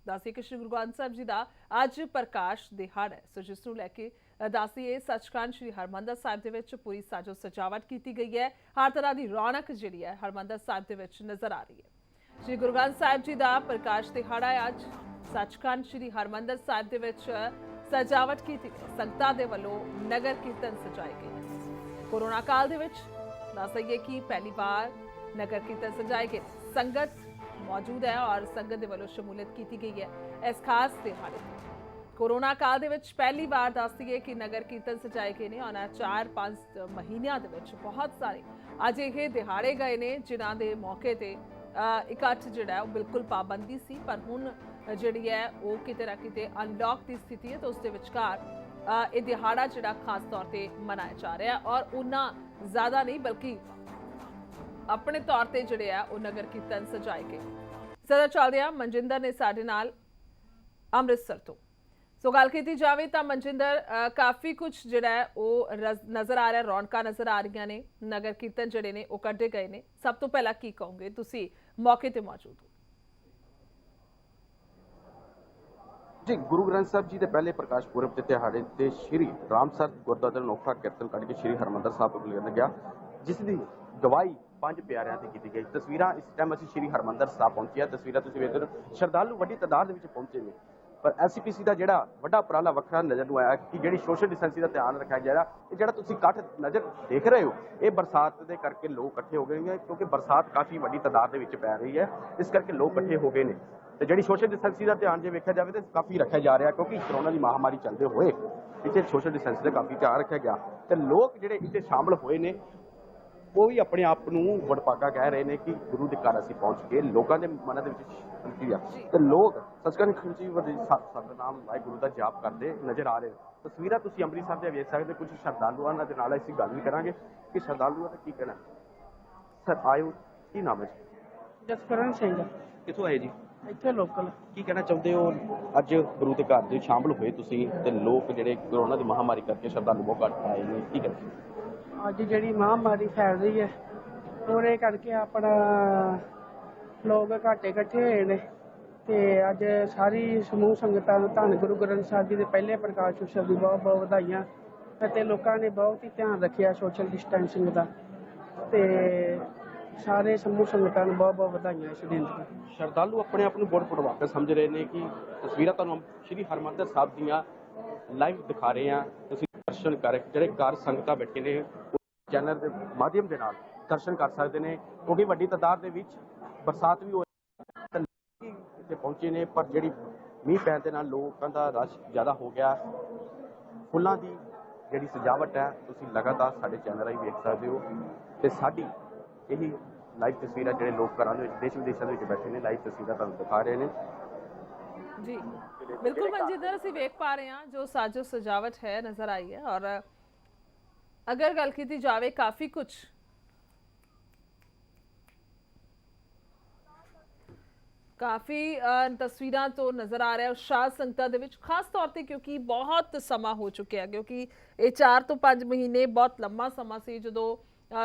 ਦੱਸਦੇ ਕਿ ਸ਼੍ਰੀ ਗੁਰੂ ਗ੍ਰੰਥ ਸਾਹਿਬ ਜੀ ਦਾ ਅੱਜ ਪ੍ਰਕਾਸ਼ ਦਿਹਾੜਾ ਹੈ, ਸੋ ਜਿਸ ਨੂੰ ਲੈ ਕੇ ਦੱਸਦੀਏ ਸੱਚਖੰਡ ਸ਼੍ਰੀ ਹਰਮੰਦਰ ਸਾਹਿਬ ਦੇ ਵਿੱਚ ਪੂਰੀ ਸਾਜੋ ਸਜਾਵਟ ਕੀਤੀ ਗਈ ਹੈ। ਹਰ ਤਰ੍ਹਾਂ ਦੀ ਰੌਣਕ ਜਿਹੜੀ ਹੈ ਹਰਮੰਦਰ ਸਾਹਿਬ ਦੇ ਵਿੱਚ ਨਜ਼ਰ ਆ ਰਹੀ ਹੈ। ਸ਼੍ਰੀ ਗੁਰੂ ਗ੍ਰੰਥ ਸਾਹਿਬ ਜੀ ਦਾ ਪ੍ਰਕਾਸ਼ ਦਿਹਾੜਾ ਹੈ ਅੱਜ। ਸੱਚਖੰਡ ਸ਼੍ਰੀ ਹਰਮੰਦਰ ਸਾਹਿਬ ਦੇ ਵਿੱਚ ਸਜਾਵਟ ਕੀਤੀ ਗਈ, ਸੰਗਤਾਂ ਦੇ ਵੱਲੋਂ ਨਗਰ ਕੀਰਤਨ ਸਜਾਏ ਗਏ। ਕੋਰੋਨਾ ਕਾਲ ਦੇ ਵਿੱਚ ਦੱਸ ਦਈਏ कि पहली बार नगर कीर्तन सजाए गए, संगत मौजूद है और संगत दे वालों शमूलियत की गई है इस खास दिहाड़े। कोरोना काल दे विच पहली बार दस दईए कि नगर कीर्तन सजाए गए ने और 4-5 महीनों दे विच बहुत सारे अज ये दिहाड़े गए ने जिन्हां दे मौके ते इकट्ठ जिहड़ा है बिल्कुल पाबंदी सी, पर हुण जिहड़ी है वो किते ना किते अनलॉक की स्थिति है, तो उस दे विचकार ये दिहाड़ा जिहड़ा खास तौर पर मनाया जा रहा है और उन्ना ज़्यादा नहीं बल्कि अपने तौर पर जिहड़े है वो नगर कीर्तन सजाए गए। सदा चलदे आ मनजिंदर ने साडे नाल अमृतसर तो। सो गल की जाए तो मनजिंदर काफ़ी कुछ जिहड़ा है वो नज़र आ रहा है, रौनकां नज़र आ रही ने, नगर कीर्तन जिहड़े ने वो कड्ढे गए ने। सब तो पहला की कहोगे, तुसीं मौके ते मौजूद हो? जी, गुरु ग्रंथ साहब जी के पहले प्रकाश पुरब के दिहाड़े ते श्री रामसर गुरुद्वारे अनोखा कीर्तन कढ़ के श्री हरमंदर साहब को लिया गया, जिसकी गवाही 5 प्यारिਆਂ ਤੇ ਕੀਤੀ गई। तस्वीर इस टाइम ਅਸੀਂ श्री हरमंदर साहब पहुंचे हैं, तस्वीर तुसीं वेख रहे हो, श्रद्धालु वड्डी तादाद ਦੇ ਵਿੱਚ ਪਹੁੰਚੇ ਨੇ। पर एससीपीसी का ਜਿਹੜਾ ਵੱਡਾ ਉਪਰਾਲਾ ਵੱਖਰਾ ਨਜ਼ਰ ਨੂੰ ਆਇਆ ਕਿ ਜਿਹੜੀ ਸੋਸ਼ਲ ਡਿਸਟੈਂਸਿੰਗ ਦਾ ਧਿਆਨ ਰੱਖਿਆ ਜਾ ਰਿਹਾ। ਇਹ ਜਿਹੜਾ ਤੁਸੀਂ ਇਕੱਠ ਨਜ਼ਰ ਦੇਖ ਰਹੇ ਹੋ, ਇਹ ਬਰਸਾਤ ਦੇ ਕਰਕੇ ਲੋਕ ਇਕੱਠੇ ਹੋ ਗਏ ਨੇ, ਕਿਉਂਕਿ ਬਰਸਾਤ ਕਾਫੀ ਵੱਡੀ ਤਾਦਾਦ ਦੇ ਵਿੱਚ ਪੈ ਰਹੀ ਹੈ, ਇਸ ਕਰਕੇ ਲੋਕ ਇਕੱਠੇ ਹੋ ਗਏ ਨੇ। ਤੇ ਜਿਹੜੀ ਸੋਸ਼ਲ ਡਿਸਟੈਂਸਿੰਗ ਦਾ ਧਿਆਨ ਜੇ ਵੇਖਿਆ ਜਾਵੇ ਤਾਂ ਕਾਫੀ ਰੱਖਿਆ ਜਾ ਰਿਹਾ, ਕਿਉਂਕਿ ਕਰੋਨਾ ਦੀ ਮਹਾਮਾਰੀ ਚੱਲਦੇ ਹੋਏ ਇੱਥੇ ਸੋਸ਼ਲ ਡਿਸਟੈਂਸਿੰਗ ਦਾ ਕਾਫੀ ਧਿਆਨ ਰੱਖਿਆ ਗਿਆ। ਤੇ ਲੋਕ ਜਿਹੜੇ ਇੱਥੇ ਸ਼ਾਮਲ ਹੋਏ ਨੇ ਉਹ ਵੀ ਆਪਣੇ ਆਪ ਨੂੰ ਵਡਭਾਗਾ ਕਹਿ ਰਹੇ ਨੇ ਕਿ ਗੁਰੂ ਦੇ ਘਰ ਅਸੀਂ ਪਹੁੰਚ ਕੇ ਲੋਕਾਂ ਦੇ ਮਨਾਂ ਦੇ ਵਿੱਚ ਸ਼ਾਂਤੀ ਆ ਤੇ ਲੋਕ ਸੱਚਖੰਡ ਖੁਸ਼ੀ ਵਜੇ ਸਤਨਾਮ ਵਾਹਿਗੁਰੂ ਦਾ ਜਾਪ ਕਰਦੇ ਨਜ਼ਰ ਆ ਰਹੇ। ਤਸਵੀਰਾਂ ਤੁਸੀਂ ਅੰਮ੍ਰਿਤਸਰ ਦੇ ਵੇਖ ਸਕਦੇ, ਕੁਝ ਸ਼ਰਧਾਲੂਆਂ ਦੇ ਨਾਲ ਅਸੀਂ ਗੱਲ ਵੀ ਕਰਾਂਗੇ ਕਿ ਸ਼ਰਧਾਲੂਆਂ ਦਾ ਕੀ ਕਹਿਣਾ। ਸਰ ਆਇਓ, ਕੀ ਨਾਮ ਹੈ ਜੀ? ਜਸਕਰਨ ਸਿੰਘ। ਕਿੱਥੋਂ ਆਏ ਜੀ? ਇੱਥੇ ਲੋਕਲ। ਕੀ ਕਹਿਣਾ ਚਾਹੁੰਦੇ ਹੋ, ਅੱਜ ਗੁਰੂ ਦੇ ਘਰ ਦੇ ਸ਼ਾਮਲ ਹੋਏ ਤੁਸੀਂ ਤੇ ਲੋਕ ਜਿਹੜੇ ਕਰੋਨਾ ਦੀ ਮਹਾਮਾਰੀ ਕਰਕੇ ਸ਼ਰਧਾਲੂ ਬਹੁਤ ਘੱਟ ਆਏ ਨੇ, ਕੀ ਕਹਿਣਾ? ਅੱਜ ਜਿਹੜੀ ਮਹਾਮਾਰੀ ਫੈਲ ਰਹੀ ਹੈ ਉਹਦੇ ਕਰਕੇ ਆਪਣਾ ਲੋਕ ਘੱਟ ਇਕੱਠੇ ਹੋਏ ਨੇ ਤੇ ਅੱਜ ਸਾਰੀ ਸਮੂਹ ਸੰਗਤਾਂ ਨੂੰ ਧੰਨ ਗੁਰੂ ਗ੍ਰੰਥ ਸਾਹਿਬ ਜੀ ਦੇ ਪਹਿਲੇ ਪ੍ਰਕਾਸ਼ ਉਤਸਵ ਦੀ ਬਹੁਤ ਬਹੁਤ ਵਧਾਈਆਂ। ਅਤੇ ਲੋਕਾਂ ਨੇ ਬਹੁਤ ਹੀ ਧਿਆਨ ਰੱਖਿਆ ਸੋਸ਼ਲ ਡਿਸਟੈਂਸਿੰਗ ਦਾ ਤੇ ਸਾਰੇ ਸਮੂਹ ਸੰਗਤਾਂ ਨੂੰ ਬਹੁਤ ਬਹੁਤ ਵਧਾਈਆਂ ਇਸ ਦਿਨ ਦੀਆਂ। ਸ਼ਰਧਾਲੂ ਆਪਣੇ ਆਪ ਨੂੰ ਬਹੁਤ ਪੜਵਾਕਾ ਸਮਝ ਰਹੇ ਨੇ ਕਿ ਤਸਵੀਰਾਂ ਤੁਹਾਨੂੰ ਸ਼੍ਰੀ ਹਰਮੰਦਰ ਸਾਹਿਬ ਦੀਆਂ ਲਾਈਵ ਦਿਖਾ ਰਹੇ ਹਾਂ। ਤੁਸੀਂ ਦਰਸ਼ਨ ਕਰ ਜਿਹੜੇ ਘਰ ਸੰਗਤਾਂ ਬੈਠੇ ਨੇ ਚੈਨਲ ਦੇ ਮਾਧਿਅਮ ਦੇ ਨਾਲ ਦਰਸ਼ਨ ਕਰ ਸਕਦੇ ਨੇ, ਕਿਉਂਕਿ ਵੱਡੀ ਤਾਦਾਦ ਦੇ ਵਿੱਚ ਬਰਸਾਤ ਵੀ ਹੋਈ ਇੱਥੇ ਪਹੁੰਚੇ ਨੇ, ਪਰ ਜਿਹੜੀ ਮੀਂਹ ਪੈਣ ਦੇ ਨਾਲ ਲੋਕਾਂ ਦਾ ਰਸ਼ ਜ਼ਿਆਦਾ ਹੋ ਗਿਆ। ਫੁੱਲਾਂ ਦੀ ਜਿਹੜੀ ਸਜਾਵਟ ਹੈ ਤੁਸੀਂ ਲਗਾਤਾਰ ਸਾਡੇ ਚੈਨਲ ਰਾਹੀਂ ਵੇਖ ਸਕਦੇ ਹੋ ਤੇ ਸਾਡੀ ਇਹੀ ਲਾਈਵ ਤਸਵੀਰਾਂ ਜਿਹੜੇ ਲੋਕ ਘਰਾਂ ਦੇ ਵਿੱਚ ਦੇਸ਼ ਵਿਦੇਸ਼ਾਂ ਦੇ ਵਿੱਚ ਬੈਠੇ ਨੇ ਲਾਈਵ ਤਸਵੀਰਾਂ ਤੁਹਾਨੂੰ ਦਿਖਾ ਰਹੇ ਨੇ। जी बिल्कुल मनजिंदर, ਅਸੀਂ ਵੇਖ ਪਾ ਰਹੇ ਹਾਂ ਜੋ ਸਾਜੋ ਸਜਾਵਟ ਹੈ ਨਜ਼ਰ ਆਈ ਹੈ। और अगर गल की जाए काफ़ी कुछ काफ़ी तस्वीरां तो नज़र आ रहा है उत्साह संगतां दे विच, खास तौर पर क्योंकि बहुत समा हो चुके हैं, क्योंकि ये 4 तो 5 महीने बहुत लंबा समा से जो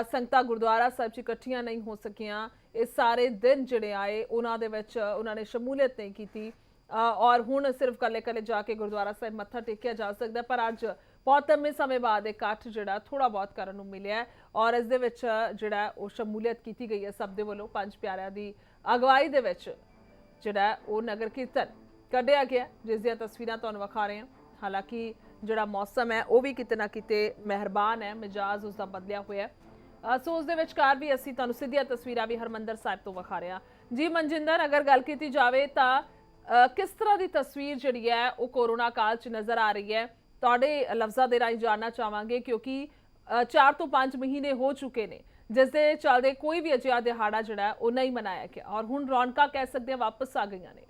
संगतां गुरुद्वारा साहिब च इकट्ठियां नहीं हो सकियां। ये सारे दिन जिहड़े आए उन्होंने शमूलियत नहीं की और हुण सिर्फ कले कले जाके गुरुद्वारा साहिब मत्था टेकिया जा सकता है। पर अज बहुत लंबे समय बाद इकट्ठ जिहड़ा थोड़ा बहुत करन नूं मिलिया और इस दे विच जिहड़ा वो शमूलियत की गई है सब दे वल्लों। 5 प्यारिਆਂ ਦੀ अगवाई दे विच जिहड़ा वो नगर कीर्तन कढ़िया गया, जिस दी तस्वीरां तुहानूं विखा रहे हैं। हालांकि जिहड़ा मौसम है वो भी किते ना किते मेहरबान है, मिजाज उसका बदलिया होया है। सो उस दे विचकार भी असीं तुहानूं सिद्धियां तस्वीरां भी हरमंदर साहिब तो विखा रहे हैं। जी मनजिंदर, अगर गल की जाए तो किस तरह की तस्वीर जिहड़ी है वो कोरोना काल च नज़र आ रही है? तुहाडे लफ्ज़ां दे राहीं जानना चाहांगे, क्योंकि 4 तो 5 महीने हो चुके ने जिस दे चलदे कोई भी अजिहा दिहाड़ा जिहड़ा वो नहीं मनाया गया और हुण रौनकां कह सकते हैं वापस आ गईयां ने।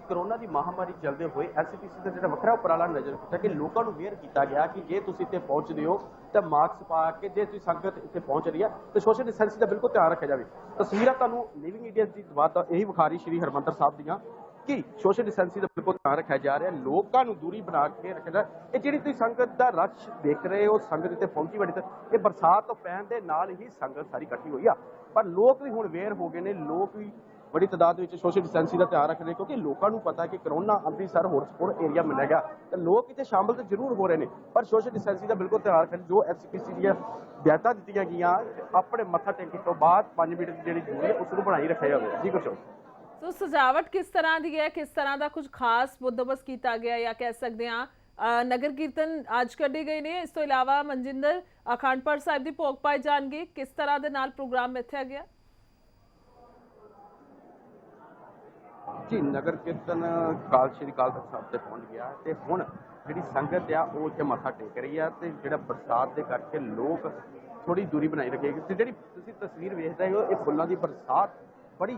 कोरोना की महामारी चलते हुए एससीपीसी का जो वक्रा उपराला नज़र किया कि लोगों को अवेयर किया गया कि जे तुसीं इत्थे पहुंचदे हो तो मास्क पा के, जे तुसीं संगत इत्थे पहुंच रही है तो सोशल डिस्टेंसिंग का बिल्कुल ध्यान रखा जाए। तस्वीरां तुहानूं लिविंग इंडिया की बात यही विखा रही श्री हरमंदर साहब दीयां कि सोशल डिस्टेंसिंग का बिल्कुल ध्यान रखा जा रहा है, लोगों को दूरी बना के रखा जा रहा है। ये जी संगत का रश देख रहे हो, संगत इत्थे पहुंची बड़ी ये बरसात तो पैण दे नाल ही संगत सारी इकट्ठी हुई आ ਪਰ ਲੋਕ ਵੀ ਹੁਣ ਵੇਅਰ ਹੋ ਗਏ ਨੇ, ਲੋਕ ਵੀ ਬੜੀ ਤਾਦਾਦ ਵਿੱਚ ਸੋਸ਼ਲ ਡਿਸਟੈਂਸਿੰਗ ਦਾ ਧਿਆਨ ਰੱਖ ਰਹੇ, ਕਿਉਂਕਿ ਲੋਕਾਂ ਨੂੰ ਪਤਾ ਕਿ ਕਰੋਨਾ ਅੰਮ੍ਰਿਤਸਰ ਹੌਟਸਪੌਟ ਏਰੀਆ ਮੰਨਿਆ ਗਿਆ ਤੇ ਲੋਕ ਇੱਥੇ ਸ਼ਾਮਲ ਤਾਂ ਜ਼ਰੂਰ ਹੋ ਰਹੇ ਨੇ, ਪਰ ਸੋਸ਼ਲ ਡਿਸਟੈਂਸਿੰਗ ਦਾ ਬਿਲਕੁਲ ਧਿਆਨ ਰੱਖਣ। ਜੋ ਐਸਪੀਸੀ ਦੀਆਂ ਹਦਾਇਤਾਂ ਦਿੱਤੀਆਂ ਗਈਆਂ, ਆਪਣੇ ਮੱਥਾ ਟੇਕਣ ਤੋਂ ਬਾਅਦ 5 ਮਿੰਟ ਦੀ ਜਿਹੜੀ ਦੂਰੀ ਹੈ ਉਸ ਨੂੰ ਬਣਾਈ ਰੱਖਿਆ ਜਾਵੇ। ਜੀ ਕੁਛ ਸੋ ਸਜਾਵਟ ਕਿਸ ਤਰ੍ਹਾਂ ਦੀ ਹੈ, ਕਿਸ ਤਰ੍ਹਾਂ ਦਾ ਕੁਝ ਖਾਸ ਬੰਦੋਬਸਤ ਕੀਤਾ ਗਿਆ, ਜਾਂ ਕਹਿ ਸਕਦੇ ਹਾਂ ਨਗਰ ਕੀਰਤਨ ਅੱਜ ਕੱਢੇ ਗਏ ਨੇ, ਇਸ ਤੋਂ ਇਲਾਵਾ ਮਨਜਿੰਦਰ ਅਖੰਡ ਪਾਠ ਸਾਹਿਬ ਦੀ ਭੋਗ ਪਾਏ ਜਾਣਗੇ, ਕਿਸ ਤਰ੍ਹਾਂ ਦੇ ਨਾਲ ਪ੍ਰੋਗਰਾਮ ਮਿੱਥਿਆ ਗਿਆ? ਜੀ ਨਗਰ ਕੀਰਤਨ ਸ਼੍ਰੀ ਅਕਾਲ ਤਖਤ ਸਾਹਿਬ ਤੇ ਪਹੁੰਚ ਗਿਆ ਤੇ ਹੁਣ ਜਿਹੜੀ ਸੰਗਤ ਆ ਉਹ ਇੱਥੇ ਮੱਥਾ ਟੇਕ ਰਹੀ ਆ ਤੇ ਜਿਹੜਾ ਬਰਸਾਤ ਦੇ ਕਰਕੇ ਲੋਕ ਥੋੜੀ ਦੂਰੀ ਬਣਾਈ ਰੱਖੇਗੀ ਤੇ ਜਿਹੜੀ ਤੁਸੀਂ ਤਸਵੀਰ ਵੇਖਦੇ ਹੋ ਇਹ ਫੁੱਲਾਂ ਦੀ ਬਰਸਾਤ ਬੜੀ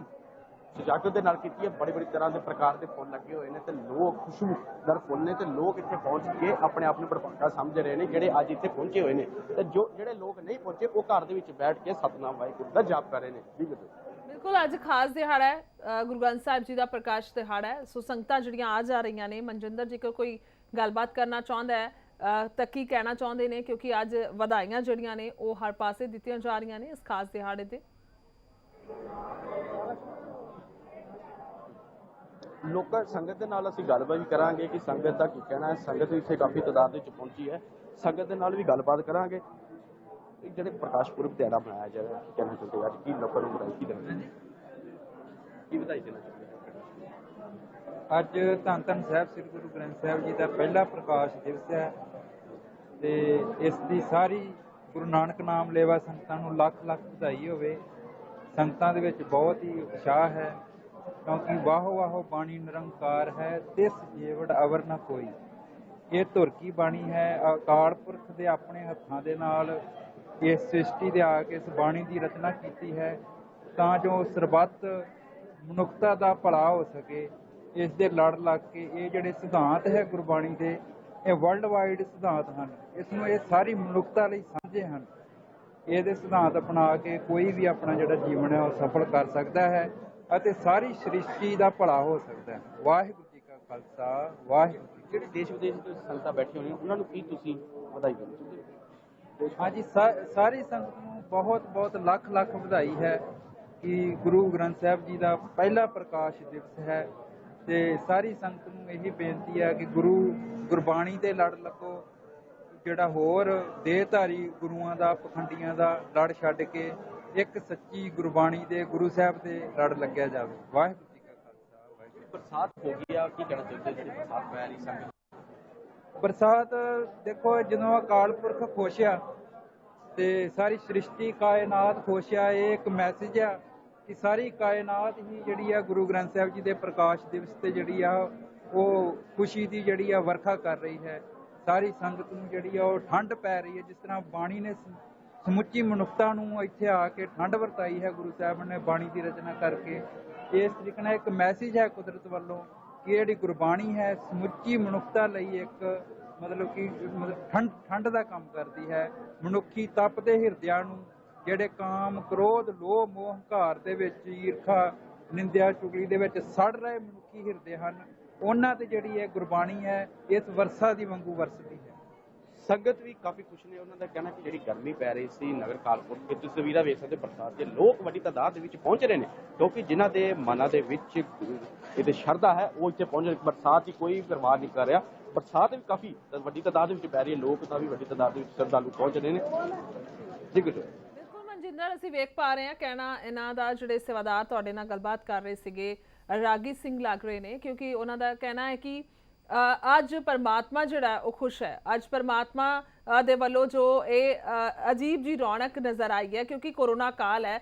ਸਜਾਵਟ ਦੇ ਨਾਲ ਕੀਤੀ ਹੈ। ਬੜੇ ਬੜੀ ਤਰ੍ਹਾਂ ਦੇ ਪ੍ਰਕਾਰ ਦੇ ਫੁੱਲ ਲੱਗੇ ਹੋਏ ਨੇ ਤੇ ਲੋਕ ਖੁਸ਼ਬੂਦਾਰ ਫੁੱਲ ਨੇ ਤੇ ਲੋਕ ਇੱਥੇ ਪਹੁੰਚ ਕੇ ਆਪਣੇ ਆਪ ਨੂੰ ਬੜਭਾਗਾ ਸਮਝ ਰਹੇ ਨੇ ਜਿਹੜੇ ਅੱਜ ਇੱਥੇ ਪਹੁੰਚੇ ਹੋਏ ਨੇ, ਤੇ ਜਿਹੜੇ ਲੋਕ ਨਹੀਂ ਪਹੁੰਚੇ ਉਹ ਘਰ ਦੇ ਵਿੱਚ ਬੈਠ ਕੇ ਸਤਨਾਮ ਵਾਹਿਗੁਰੂ ਦਾ ਜਾਪ ਕਰ ਰਹੇ ਨੇ। ਜੀ ਬਿਲਕੁਲ ਅੱਜ ਖਾਸ ਦਿਹਾੜਾ ਹੈ, ਗੁਰੂ ਗ੍ਰੰਥ ਸਾਹਿਬ ਜੀ ਦਾ ਪ੍ਰਕਾਸ਼ ਦਿਹਾੜਾ ਹੈ। ਸੋ ਸੰਗਤਾਂ ਜਿਹੜੀਆਂ ਆ ਜਾ ਰਹੀਆਂ ਨੇ, ਮਨਜਿੰਦਰ ਜੇਕਰ ਕੋਈ ਗੱਲਬਾਤ ਕਰਨਾ ਚਾਹੁੰਦਾ ਹੈ ਤਾਂ ਕੀ ਕਹਿਣਾ ਚਾਹੁੰਦੇ ਨੇ, ਕਿਉਂਕਿ ਅੱਜ ਵਧਾਈਆਂ ਜਿਹੜੀਆਂ ਨੇ ਉਹ ਹਰ ਪਾਸੇ ਦਿੱਤੀਆਂ ਜਾ ਰਹੀਆਂ ਨੇ ਇਸ ਖਾਸ ਦਿਹਾੜੇ ਤੇ। ਲੋਕਾਂ ਸੰਗਤ ਦੇ ਨਾਲ ਅਸੀਂ ਗੱਲਬਾਤ ਵੀ ਕਰਾਂਗੇ ਕਿ ਸੰਗਤ ਦਾ ਕੀ ਕਹਿਣਾ ਹੈ। ਸੰਗਤ ਇੱਥੇ ਕਾਫੀ ਤਾਦਾਦ ਵਿੱਚ ਪਹੁੰਚੀ ਹੈ, ਸੰਗਤ ਦੇ ਨਾਲ ਵੀ ਗੱਲਬਾਤ ਕਰਾਂਗੇ। ਜਿਹੜੇ ਪ੍ਰਕਾਸ਼ ਪੁਰਬ ਦਿਹਾੜਾ ਮਨਾਇਆ ਜਾ ਰਿਹਾ, ਕਹਿਣਾ ਚਾਹੁੰਦੇ ਅੱਜ ਕੀ ਲੋਕਾਂ ਨੂੰ ਵਧਾਈ ਕੀ ਦੇਣਾ, ਕੀ ਵਧਾਈ ਦੇਣਾ ਚਾਹੁੰਦੇ? ਅੱਜ ਧੰਨ ਧੰਨ ਸਾਹਿਬ ਸ੍ਰੀ ਗੁਰੂ ਗ੍ਰੰਥ ਸਾਹਿਬ ਜੀ ਦਾ ਪਹਿਲਾ ਪ੍ਰਕਾਸ਼ ਦਿਵਸ ਹੈ ਤੇ ਇਸ ਦੀ ਸਾਰੀ ਗੁਰੂ ਨਾਨਕ ਨਾਮ ਲੇਵਾ ਸੰਗਤਾਂ ਨੂੰ ਲੱਖ ਲੱਖ ਵਧਾਈ ਹੋਵੇ। ਸੰਗਤਾਂ ਦੇ ਵਿੱਚ ਬਹੁਤ ਹੀ ਉਤਸ਼ਾਹ ਹੈ, ਕਿਉਂਕਿ ਵਾਹੋ ਵਾਹੋ ਬਾਣੀ ਨਿਰੰਕਾਰ ਹੈ, ਤਿਸ ਜੀਵੜ ਅਵਰ ਨਾ ਕੋਈ। ਇਹ ਧੁਰ ਕੀ ਬਾਣੀ ਹੈ, ਅਕਾਲ ਪੁਰਖ ਦੇ ਆਪਣੇ ਹੱਥਾਂ ਦੇ ਨਾਲ ਇਸ ਸ੍ਰਿਸ਼ਟੀ ਦੇ ਆ ਕੇ ਇਸ ਬਾਣੀ ਦੀ ਰਚਨਾ ਕੀਤੀ ਹੈ ਤਾਂ ਜੋ ਸਰਬੱਤ ਮਨੁੱਖਤਾ ਦਾ ਭਲਾ ਹੋ ਸਕੇ। ਇਸ ਦੇ ਲੜ ਲੱਗ ਕੇ ਇਹ ਜਿਹੜੇ ਸਿਧਾਂਤ ਹੈ ਗੁਰਬਾਣੀ ਦੇ, ਇਹ ਵਰਲਡ ਵਾਈਡ ਸਿਧਾਂਤ ਹਨ, ਇਸ ਨੂੰ ਇਹ ਸਾਰੀ ਮਨੁੱਖਤਾ ਲਈ ਸਾਂਝੇ ਹਨ। ਇਹਦੇ ਸਿਧਾਂਤ ਅਪਣਾ ਕੇ ਕੋਈ ਵੀ ਆਪਣਾ ਜਿਹੜਾ ਜੀਵਨ ਹੈ ਉਹ ਸਫਲ ਕਰ ਸਕਦਾ ਹੈ ਅਤੇ ਸਾਰੀ ਸ੍ਰਿਸ਼ਟੀ ਦਾ ਭਲਾ ਹੋ ਸਕਦਾ ਹੈ। ਵਾਹਿਗੁਰੂ ਜੀ ਕਾ ਖਾਲਸਾ, ਵਾਹਿਗੁਰੂ ਜੀ। ਜਿਹੜੇ ਦੇਸ਼ ਵਿਦੇਸ਼ ਤੋਂ ਸੰਗਤਾਂ ਬੈਠੀਆਂ ਹੋਈਆਂ ਉਹਨਾਂ ਨੂੰ ਕੀ ਤੁਸੀਂ ਵਧਾਈ ਦੇਣਾ ਚਾਹੁੰਦੇ? ਹਾਂਜੀ, ਸਾਰੀ ਸੰਗਤ ਨੂੰ ਬਹੁਤ ਬਹੁਤ ਲੱਖ ਲੱਖ ਵਧਾਈ ਹੈ ਕਿ ਗੁਰੂ ਗ੍ਰੰਥ ਸਾਹਿਬ ਜੀ ਦਾ ਪਹਿਲਾ ਪ੍ਰਕਾਸ਼ ਦਿਵਸ ਹੈ ਤੇ ਸਾਰੀ ਸੰਗਤ ਨੂੰ ਇਹੀ ਬੇਨਤੀ ਹੈ ਕਿ ਗੁਰਬਾਣੀ ਦੇ ਲੜ ਲੱਗੋ। ਜਿਹੜਾ ਹੋਰ ਦੇਹਧਾਰੀ ਗੁਰੂਆਂ ਦਾ ਪਖੰਡੀਆਂ ਦਾ ਲੜ ਛੱਡ ਕੇ ਇੱਕ ਸੱਚੀ ਗੁਰਬਾਣੀ ਦੇ ਗੁਰੂ ਸਾਹਿਬ ਦੇ ਲੜ ਲੱਗਿਆ ਜਾਵੇ। ਵਾਹਿਗੁਰੂ ਜੀ ਕਾ ਖਾਲਸਾ, ਵਾਹਿਗੁਰੂ। ਬਰਸਾਤ ਹੋ ਗਈ ਆ, ਕੀ ਕਹਿਣਾ ਚਾਹੁੰਦੇ ਜਿਹੜੀ ਬਰਸਾਤ ਪੈ ਰਹੀ ਸੰਗਤ? ਬਰਸਾਤ ਦੇਖੋ, ਜਦੋਂ ਅਕਾਲ ਪੁਰਖ ਖੁਸ਼ ਆ ਤੇ ਸਾਰੀ ਸ੍ਰਿਸ਼ਟੀ ਕਾਇਨਾਤ ਖੁਸ਼ ਆ। ਇਹ ਇੱਕ ਮੈਸੇਜ ਆ ਕਿ ਸਾਰੀ ਕਾਇਨਾਤ ਹੀ ਜਿਹੜੀ ਆ ਗੁਰੂ ਗ੍ਰੰਥ ਸਾਹਿਬ ਜੀ ਦੇ ਪ੍ਰਕਾਸ਼ ਦਿਵਸ ਤੇ ਜਿਹੜੀ ਆ ਉਹ ਖੁਸ਼ੀ ਦੀ ਜਿਹੜੀ ਆ ਵਰਖਾ ਕਰ ਰਹੀ ਹੈ। ਸਾਰੀ ਸੰਗਤ ਨੂੰ ਜਿਹੜੀ ਆ ਉਹ ਠੰਡ ਪੈ ਰਹੀ ਹੈ, ਜਿਸ ਤਰ੍ਹਾਂ ਬਾਣੀ ਨੇ ਸਮੁੱਚੀ ਮਨੁੱਖਤਾ ਨੂੰ ਇੱਥੇ ਆ ਕੇ ਠੰਡ ਵਰਤਾਈ ਹੈ। ਗੁਰੂ ਸਾਹਿਬ ਨੇ ਬਾਣੀ ਦੀ ਰਚਨਾ ਕਰਕੇ ਇਸ ਤਰੀਕੇ ਨਾਲ ਇੱਕ ਮੈਸੇਜ ਹੈ ਕੁਦਰਤ ਵੱਲੋਂ ਕਿ ਜਿਹੜੀ ਗੁਰਬਾਣੀ ਹੈ ਸਮੁੱਚੀ ਮਨੁੱਖਤਾ ਲਈ ਇੱਕ ਠੰਡ ਦਾ ਕੰਮ ਕਰਦੀ ਹੈ। ਮਨੁੱਖੀ ਤਪਦੇ ਹਿਰਦਿਆਂ ਨੂੰ, ਜਿਹੜੇ ਕਾਮ ਕ੍ਰੋਧ ਲੋਭ ਮੋਹ ਹੰਕਾਰ ਦੇ ਵਿੱਚ, ਈਰਖਾ ਨਿੰਦਿਆ ਚੁਗਲੀ ਦੇ ਵਿੱਚ ਸੜ ਰਹੇ ਮਨੁੱਖੀ ਹਿਰਦੇ ਹਨ, ਉਹਨਾਂ ਤੇ ਜਿਹੜੀ ਇਹ ਗੁਰਬਾਣੀ ਹੈ ਇਸ ਵਰਸਾ ਦੀ ਵਾਂਗੂ ਵਰਸਦੀ ਹੈ। ਸੰਗਤ ਵੀ ਕਾਫੀ ਖੁਸ਼ ਨੇ। ਉਹਨਾਂ ਦਾ ਕਹਿਣਾ ਕਿ ਜਿਹੜੀ ਗਰਮੀ ਪੈ ਰਹੀ ਸੀ ਨਗਰ ਕਾਲਪੁਰ ਵਿੱਚ, ਤਸਵੀਰਾਂ ਵੇਖ ਸਕਦੇ ਬਰਸਾਤ ਦੇ, ਲੋਕ ਵੱਡੀ ਤਾਦਾਦ ਦੇ ਵਿੱਚ ਪਹੁੰਚ ਰਹੇ ਨੇ ਕਿਉਂਕਿ ਜਿਨ੍ਹਾਂ ਦੇ ਮਨਾਂ ਦੇ ਵਿੱਚ ਇਹਦੇ ਸ਼ਰਧਾ ਹੈ ਉਹ ਇੱਥੇ ਪਹੁੰਚ ਰਹੇ। ਬਰਸਾਤ ਦੀ ਕੋਈ ਪਰਵਾਹ ਨਹੀਂ ਕਰ ਰਿਹਾ। ਬਰਸਾਤ ਵੀ ਕਾਫੀ ਵੱਡੀ ਤਾਦਾਦ ਵਿੱਚ ਪੈ ਰਹੀ ਹੈ, ਲੋਕ ਤਾਂ ਵੀ ਵੱਡੀ ਤਾਦਾਦ ਦੇ ਵਿੱਚ ਸ਼ਰਧਾਲੂ ਪਹੁੰਚ ਰਹੇ ਨੇ। ਜੀ ਬਿਲਕੁਲ ਮਨਜਿੰਦਰ, ਅਸੀਂ ਵੇਖ ਪਾ ਰਹੇ ਹਾਂ ਕਹਿਣਾ ਇਹਨਾਂ ਦਾ, ਜਿਹੜੇ ਸੇਵਾਦਾਰ ਤੁਹਾਡੇ ਨਾਲ ਗੱਲਬਾਤ ਕਰ ਰਹੇ ਸੀਗੇ ਰਾਗੀ ਸਿੰਘ ਲੱਗ ਰਹੇ ਨੇ, ਕਿਉਂਕਿ ਉਹਨਾਂ ਦਾ ਕਹਿਣਾ ਹੈ ਕਿ ਅੱਜ ਪਰਮਾਤਮਾ ਜਿਹੜਾ ਉਹ ਖੁਸ਼ ਹੈ। ਅੱਜ ਪਰਮਾਤਮਾ ਦੇ ਵੱਲੋਂ ਜੋ ਇਹ ਅਜੀਬ ਜੀ ਰੌਣਕ ਨਜ਼ਰ ਆਈ ਹੈ, ਕਿਉਂਕਿ ਕੋਰੋਨਾ ਕਾਲ ਹੈ,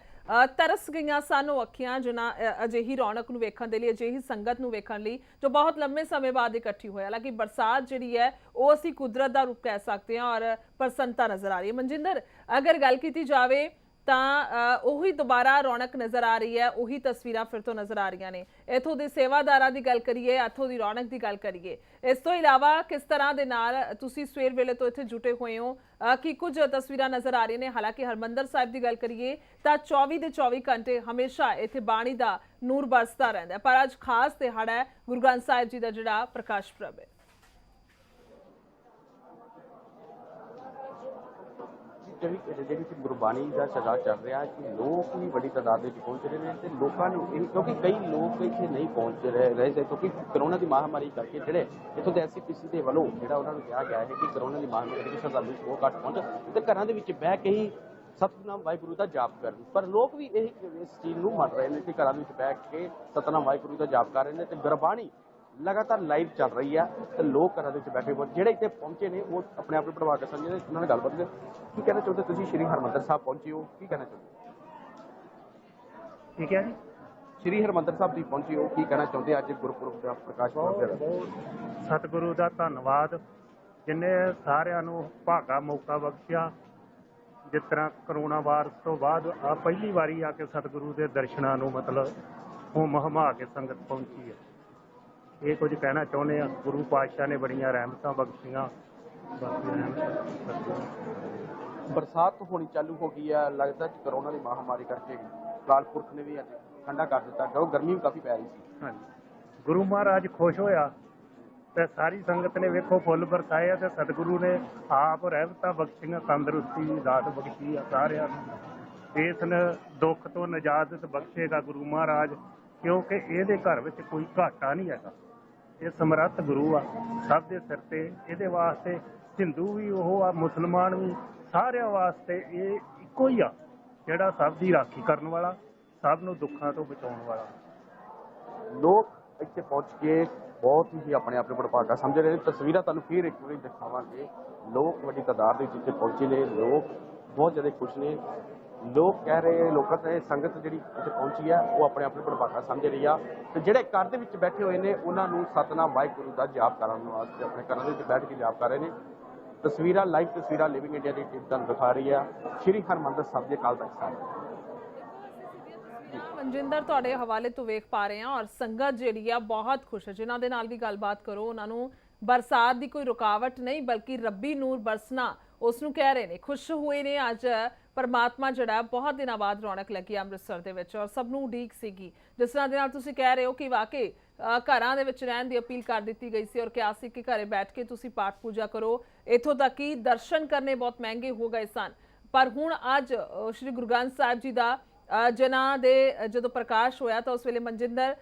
ਤਰਸ ਗਈਆਂ ਸਨ ਉਹ ਅੱਖੀਆਂ ਜਿਨ੍ਹਾਂ ਅਜਿਹੀ ਰੌਣਕ ਨੂੰ ਵੇਖਣ ਦੇ ਲਈ, ਅਜਿਹੀ ਸੰਗਤ ਨੂੰ ਵੇਖਣ ਲਈ ਜੋ ਬਹੁਤ ਲੰਮੇ ਸਮੇਂ ਬਾਅਦ ਇਕੱਠੀ ਹੋਇਆ। ਹਾਲਾਂਕਿ ਬਰਸਾਤ ਜਿਹੜੀ ਹੈ ਉਹ ਅਸੀਂ ਕੁਦਰਤ ਦਾ ਰੂਪ ਕਹਿ ਸਕਦੇ ਹਾਂ ਔਰ ਪ੍ਰਸੰਨਤਾ ਨਜ਼ਰ ਆ ਰਹੀ ਹੈ। ਮਨਜਿੰਦਰ, ਅਗਰ ਗੱਲ ਕੀਤੀ ਜਾਵੇ ਤਾਂ ਉਹੀ ਦੁਬਾਰਾ ਰੌਣਕ ਨਜ਼ਰ ਆ ਰਹੀ ਹੈ, ਉਹੀ ਤਸਵੀਰਾਂ ਫਿਰ ਤੋਂ ਨਜ਼ਰ ਆ ਰਹੀਆਂ ਨੇ। ਇੱਥੋਂ ਦੇ ਸੇਵਾਦਾਰਾਂ ਦੀ ਗੱਲ ਕਰੀਏ, ਇੱਥੋਂ ਦੀ ਰੌਣਕ ਦੀ ਗੱਲ ਕਰੀਏ, ਇਸ ਤੋਂ ਇਲਾਵਾ ਕਿਸ ਤਰ੍ਹਾਂ ਦੇ ਨਾਲ ਤੁਸੀਂ ਸਵੇਰ ਵੇਲੇ ਤੋਂ ਇੱਥੇ ਜੁਟੇ ਹੋਏ ਹੋ ਕਿ ਕੁਝ ਤਸਵੀਰਾਂ ਨਜ਼ਰ ਆ ਰਹੀਆਂ ਨੇ। ਹਾਲਾਂਕਿ ਹਰਮੰਦਰ ਸਾਹਿਬ ਦੀ ਗੱਲ ਕਰੀਏ ਤਾਂ 24 ਦੇ 24 ਘੰਟੇ ਹਮੇਸ਼ਾ ਇੱਥੇ ਬਾਣੀ ਦਾ ਨੂਰ ਬਰਸਦਾ ਰਹਿੰਦਾ, ਪਰ ਅੱਜ ਖਾਸ ਦਿਹਾੜਾ ਹੈ ਗੁਰੂ ਗ੍ਰੰਥ ਸਾਹਿਬ ਜੀ ਦਾ ਜਿਹੜਾ ਪ੍ਰਕਾਸ਼ ਪੁਰਬ ਹੈ। ਵਿੱਚ ਵੀ ਜਿਹੜੀ ਕਿ ਗੁਰਬਾਣੀ ਦਾ ਸਜ਼ਾ ਚੱਲ ਰਿਹਾ ਕਿ ਲੋਕ ਵੀ ਵੱਡੀ ਤਾਦਾਦ ਵਿੱਚ ਪਹੁੰਚ ਰਹੇ ਨੇ ਤੇ ਲੋਕਾਂ ਨੂੰ ਇਹ ਕਿਉਂਕਿ ਕਈ ਲੋਕ ਇੱਥੇ ਨਹੀਂ ਪਹੁੰਚ ਰਹੇ ਕਿਉਂਕਿ ਕਰੋਨਾ ਦੀ ਮਹਾਮਾਰੀ ਕਰਕੇ ਜਿਹੜੇ ਇੱਥੋਂ ਦੇ ਐਸਸੀਪੀਸੀ ਦੇ ਵੱਲੋਂ ਜਿਹੜਾ ਉਹਨਾਂ ਨੂੰ ਕਿਹਾ ਗਿਆ ਹੈ ਕਿ ਕਰੋਨਾ ਦੀ ਮਹਾਮਾਰੀ ਕਰਕੇ ਸ਼ਰਧਾਲੂ ਬਹੁਤ ਘੱਟ ਪਹੁੰਚ ਤੇ ਘਰਾਂ ਦੇ ਵਿੱਚ ਬਹਿ ਕੇ ਹੀ ਸਤਿਨਾਮ ਵਾਹਿਗੁਰੂ ਦਾ ਜਾਪ ਕਰਨ ਪਰ ਲੋਕ ਵੀ ਇਹ ਇਸ ਚੀਜ਼ ਨੂੰ ਮੰਨ ਰਹੇ ਨੇ ਕਿ ਘਰਾਂ ਵਿੱਚ ਬੈਠ ਕੇ ਸਤਿਨਾਮ ਵਾਹਿਗੁਰੂ ਦਾ ਜਾਪ ਕਰ ਰਹੇ ਨੇ ਤੇ ਗੁਰਬਾਣੀ ਲਗਾਤਾਰ ਲਾਈਵ ਚੱਲ ਰਹੀ ਹੈ ਤੇ ਲੋਕ ਘਰਾਂ ਦੇ ਵਿੱਚ ਬੈਠੇ ਜਿਹੜੇ ਇੱਥੇ ਪਹੁੰਚੇ ਨੇ ਉਹ ਆਪਣੇ ਆਪ ਨੂੰ ਪੜਵਾ ਕੇ ਸਮਝਦੇ ਉਹਨਾਂ ਨਾਲ ਗੱਲਬਾਤ ਕਰਦੇ ਕੀ ਕਹਿਣਾ ਚਾਹੁੰਦੇ ਤੁਸੀਂ ਸ਼੍ਰੀ ਹਰਿਮੰਦਰ ਸਾਹਿਬ ਪਹੁੰਚੇ ਹੋ ਕੀ ਕਹਿਣਾ ਚਾਹੁੰਦੇ ਠੀਕ ਹੈ ਜੀ ਸ਼੍ਰੀ ਹਰਿਮੰਦਰ ਸਾਹਿਬ ਤੁਸੀਂ ਪਹੁੰਚੇ ਹੋ ਕੀ ਕਹਿਣਾ ਚਾਹੁੰਦੇ ਅੱਜ ਗੁਰਪੁਰਬ ਦਾ ਪ੍ਰਕਾਸ਼ ਪੁਰਬ ਸਤਿਗੁਰੂ ਦਾ ਧੰਨਵਾਦ ਜਿਨੇ ਸਾਰਿਆਂ ਨੂੰ ਭਾਗਾ ਮੌਕਾ ਬਖਸ਼ਿਆ ਜਿਸ ਤਰ੍ਹਾਂ ਕਰੋਨਾ ਵਾਇਰਸ ਤੋਂ ਬਾਅਦ ਆ ਪਹਿਲੀ ਵਾਰੀ ਆ ਕੇ ਸਤਿਗੁਰੂ ਦੇ ਦਰਸ਼ਨਾਂ ਨੂੰ ਮਤਲਬ ਹੁਮ ਹਮਾ ਕੇ ਸੰਗਤ ਪਹੁੰਚੀ ਹੈ ਇਹ ਕੁਝ ਕਹਿਣਾ ਚਾਹੁੰਦੇ ਆ ਗੁਰੂ ਪਾਤਸ਼ਾਹ ਨੇ ਬੜੀਆਂ ਰਹਿਮਤਾਂ ਬਖਸ਼ੀਆਂ ਬਰਸਾਤ ਹੋਣੀ ਚਾਲੂ ਹੋ ਗਈ ਹੈ ਲੱਗਦਾ ਕਿ ਕਰੋਨਾ ਦੀ ਮਹਾਮਾਰੀ ਕਰਕੇ ਅਕਾਲ ਪੁਰਖ ਨੇ ਵੀ ਅੱਜ ਠੰਡਾ ਕਰ ਦਿੱਤਾ ਕਿਉਂਕਿ ਗਰਮੀ ਵੀ ਕਾਫੀ ਪੈ ਰਹੀ ਸੀ ਹਾਂਜੀ ਗੁਰੂ ਮਹਾਰਾਜ ਖੁਸ਼ ਹੋਇਆ ਤੇ ਸਾਰੀ ਸੰਗਤ ਨੇ ਵੇਖੋ ਫੁੱਲ ਵਰਤਾਏ ਆ ਤੇ ਸਤਿਗੁਰੂ ਨੇ ਆਪ ਰਹਿਮਤਾਂ ਬਖਸ਼ੀਆਂ ਤੰਦਰੁਸਤੀ ਦੀ ਦਾਤ ਬਖਸ਼ੀ ਆ ਸਾਰਿਆਂ ਨੂੰ ਇਸ ਨੇ ਦੁੱਖ ਤੋਂ ਨਜਾਤ ਬਖਸ਼ੇਗਾ ਗੁਰੂ ਮਹਾਰਾਜ ਕਿਉਂਕਿ ਇਹਦੇ ਘਰ ਵਿੱਚ ਕੋਈ ਘਾਟਾ ਨਹੀਂ ਹੈਗਾ ਇਹ ਸਮਰੱਥ ਗੁਰੂ ਆ ਸਭ ਦੇ ਸਿਰ ਤੇ ਇਹਦੇ ਵਾਸਤੇ ਹਿੰਦੂ ਵੀ ਉਹ ਆ ਮੁਸਲਮਾਨ ਵੀ ਸਾਰਿਆਂ ਵਾਸਤੇ ਇਹ ਇੱਕੋ ਹੀ ਆ ਜਿਹੜਾ ਸਭ ਦੀ ਰਾਖੀ ਕਰਨ ਵਾਲਾ ਸਭ ਨੂੰ ਦੁੱਖਾਂ ਤੋਂ ਬਚਾਉਣ ਵਾਲਾ ਲੋਕ ਇੱਥੇ ਪਹੁੰਚ ਕੇ ਬਹੁਤ ਹੀ ਆਪਣੇ ਆਪ ਨੂੰ ਵਡਭਾਗਾ ਸਮਝ ਰਹੇ ਨੇ ਤਸਵੀਰਾਂ ਤੁਹਾਨੂੰ ਫਿਰ ਇੱਕ ਵਾਰੀ ਦਿਖਾਵਾਂਗੇ ਲੋਕ ਵੱਡੀ ਤਾਦਾਦ ਵਿੱਚ ਇੱਥੇ ਪਹੁੰਚੇ ਨੇ ਲੋਕ ਬਹੁਤ ਜ਼ਿਆਦਾ ਖੁਸ਼ ਨੇ ਲੋਕ ਕਹਿ ਰਹੇ ਲੋਕਾਂ ਤੇ ਸੰਗਤ ਜਿਹੜੀ ਇੱਥੇ ਪਹੁੰਚੀ ਹੈ ਉਹ ਆਪਣੇ ਆਪ ਨੂੰ ਵਡਭਾਗਾ ਸਮਝ ਰਹੀ ਆ ਤੇ ਜਿਹੜੇ ਘਰ ਦੇ ਵਿੱਚ ਬੈਠੇ ਹੋਏ ਨੇ ਉਹਨਾਂ ਨੂੰ ਸਤਿਨਾਮ ਵਾਹਿਗੁਰੂ ਦਾ ਜਾਪ ਕਰਨ ਵਾਸਤੇ ਆਪਣੇ ਘਰਾਂ ਦੇ ਵਿੱਚ ਬੈਠ ਕੇ ਜਾਪ ਕਰ ਰਹੇ ਨੇ ਤਸਵੀਰਾਂ ਲਾਈਵ ਤਸਵੀਰਾਂ ਲਿਵਿੰਗ ਇੰਡੀਆ ਦੀ ਟੀਮ ਤੁਹਾਨੂੰ ਦਿਖਾ ਰਹੀ ਆ ਸ਼੍ਰੀ ਹਰਿਮੰਦਰ ਸਾਹਿਬ ਦੇ ਅਕਾਲ ਤਖਤ ਸਾਹਿਬ ਮਨਜਿੰਦਰ ਤੁਹਾਡੇ ਹਵਾਲੇ ਤੋਂ ਵੇਖ ਪਾ ਰਹੇ ਹਾਂ ਔਰ ਸੰਗਤ ਜਿਹੜੀ ਆ ਬਹੁਤ ਖੁਸ਼ ਹੈ ਜਿਨ੍ਹਾਂ ਦੇ ਨਾਲ ਵੀ ਗੱਲਬਾਤ ਕਰੋ ਉਹਨਾਂ ਨੂੰ ਬਰਸਾਤ ਦੀ ਕੋਈ ਰੁਕਾਵਟ ਨਹੀਂ ਬਲਕਿ ਰੱਬੀ ਨੂਰ ਬਰਸਣਾ ਉਸ ਨੂੰ ਕਹਿ ਰਹੇ ਨੇ ਖੁਸ਼ ਹੋਏ ਨੇ ਅੱਜ ਪਰਮਾਤਮਾ ਜਿਹੜਾ ਬਹੁਤ ਦਿਨਾਂ ਬਾਅਦ ਰੌਣਕ ਲੱਗੀ ਅੰਮ੍ਰਿਤਸਰ ਦੇ ਵਿੱਚ ਔਰ ਸਭ ਨੂੰ ਉਡੀਕ ਸੀਗੀ ਜਿਸ ਤਰ੍ਹਾਂ ਦੇ ਨਾਲ ਤੁਸੀਂ ਕਹਿ ਰਹੇ ਹੋ ਕਿ ਵਾਕਈ ਘਰਾਂ ਦੇ ਵਿੱਚ ਰਹਿਣ ਦੀ ਅਪੀਲ ਕਰ ਦਿੱਤੀ ਗਈ ਸੀ ਔਰ ਕਿਹਾ ਸੀ ਕਿ ਘਰੇ ਬੈਠ ਕੇ ਤੁਸੀਂ ਪਾਠ ਪੂਜਾ ਕਰੋ ਇੱਥੋਂ ਤੱਕ ਕਿ ਦਰਸ਼ਨ ਕਰਨੇ ਬਹੁਤ ਮਹਿੰਗੇ ਹੋ ਗਏ ਸਨ ਪਰ ਹੁਣ ਅੱਜ ਸ਼੍ਰੀ ਗੁਰੂ ਗ੍ਰੰਥ ਸਾਹਿਬ ਜੀ ਦਾ ਜਨਾਂ ਦੇ ਜਦੋਂ ਪ੍ਰਕਾਸ਼ ਹੋਇਆ ਤਾਂ ਉਸ ਵੇਲੇ ਮਨਜਿੰਦਰ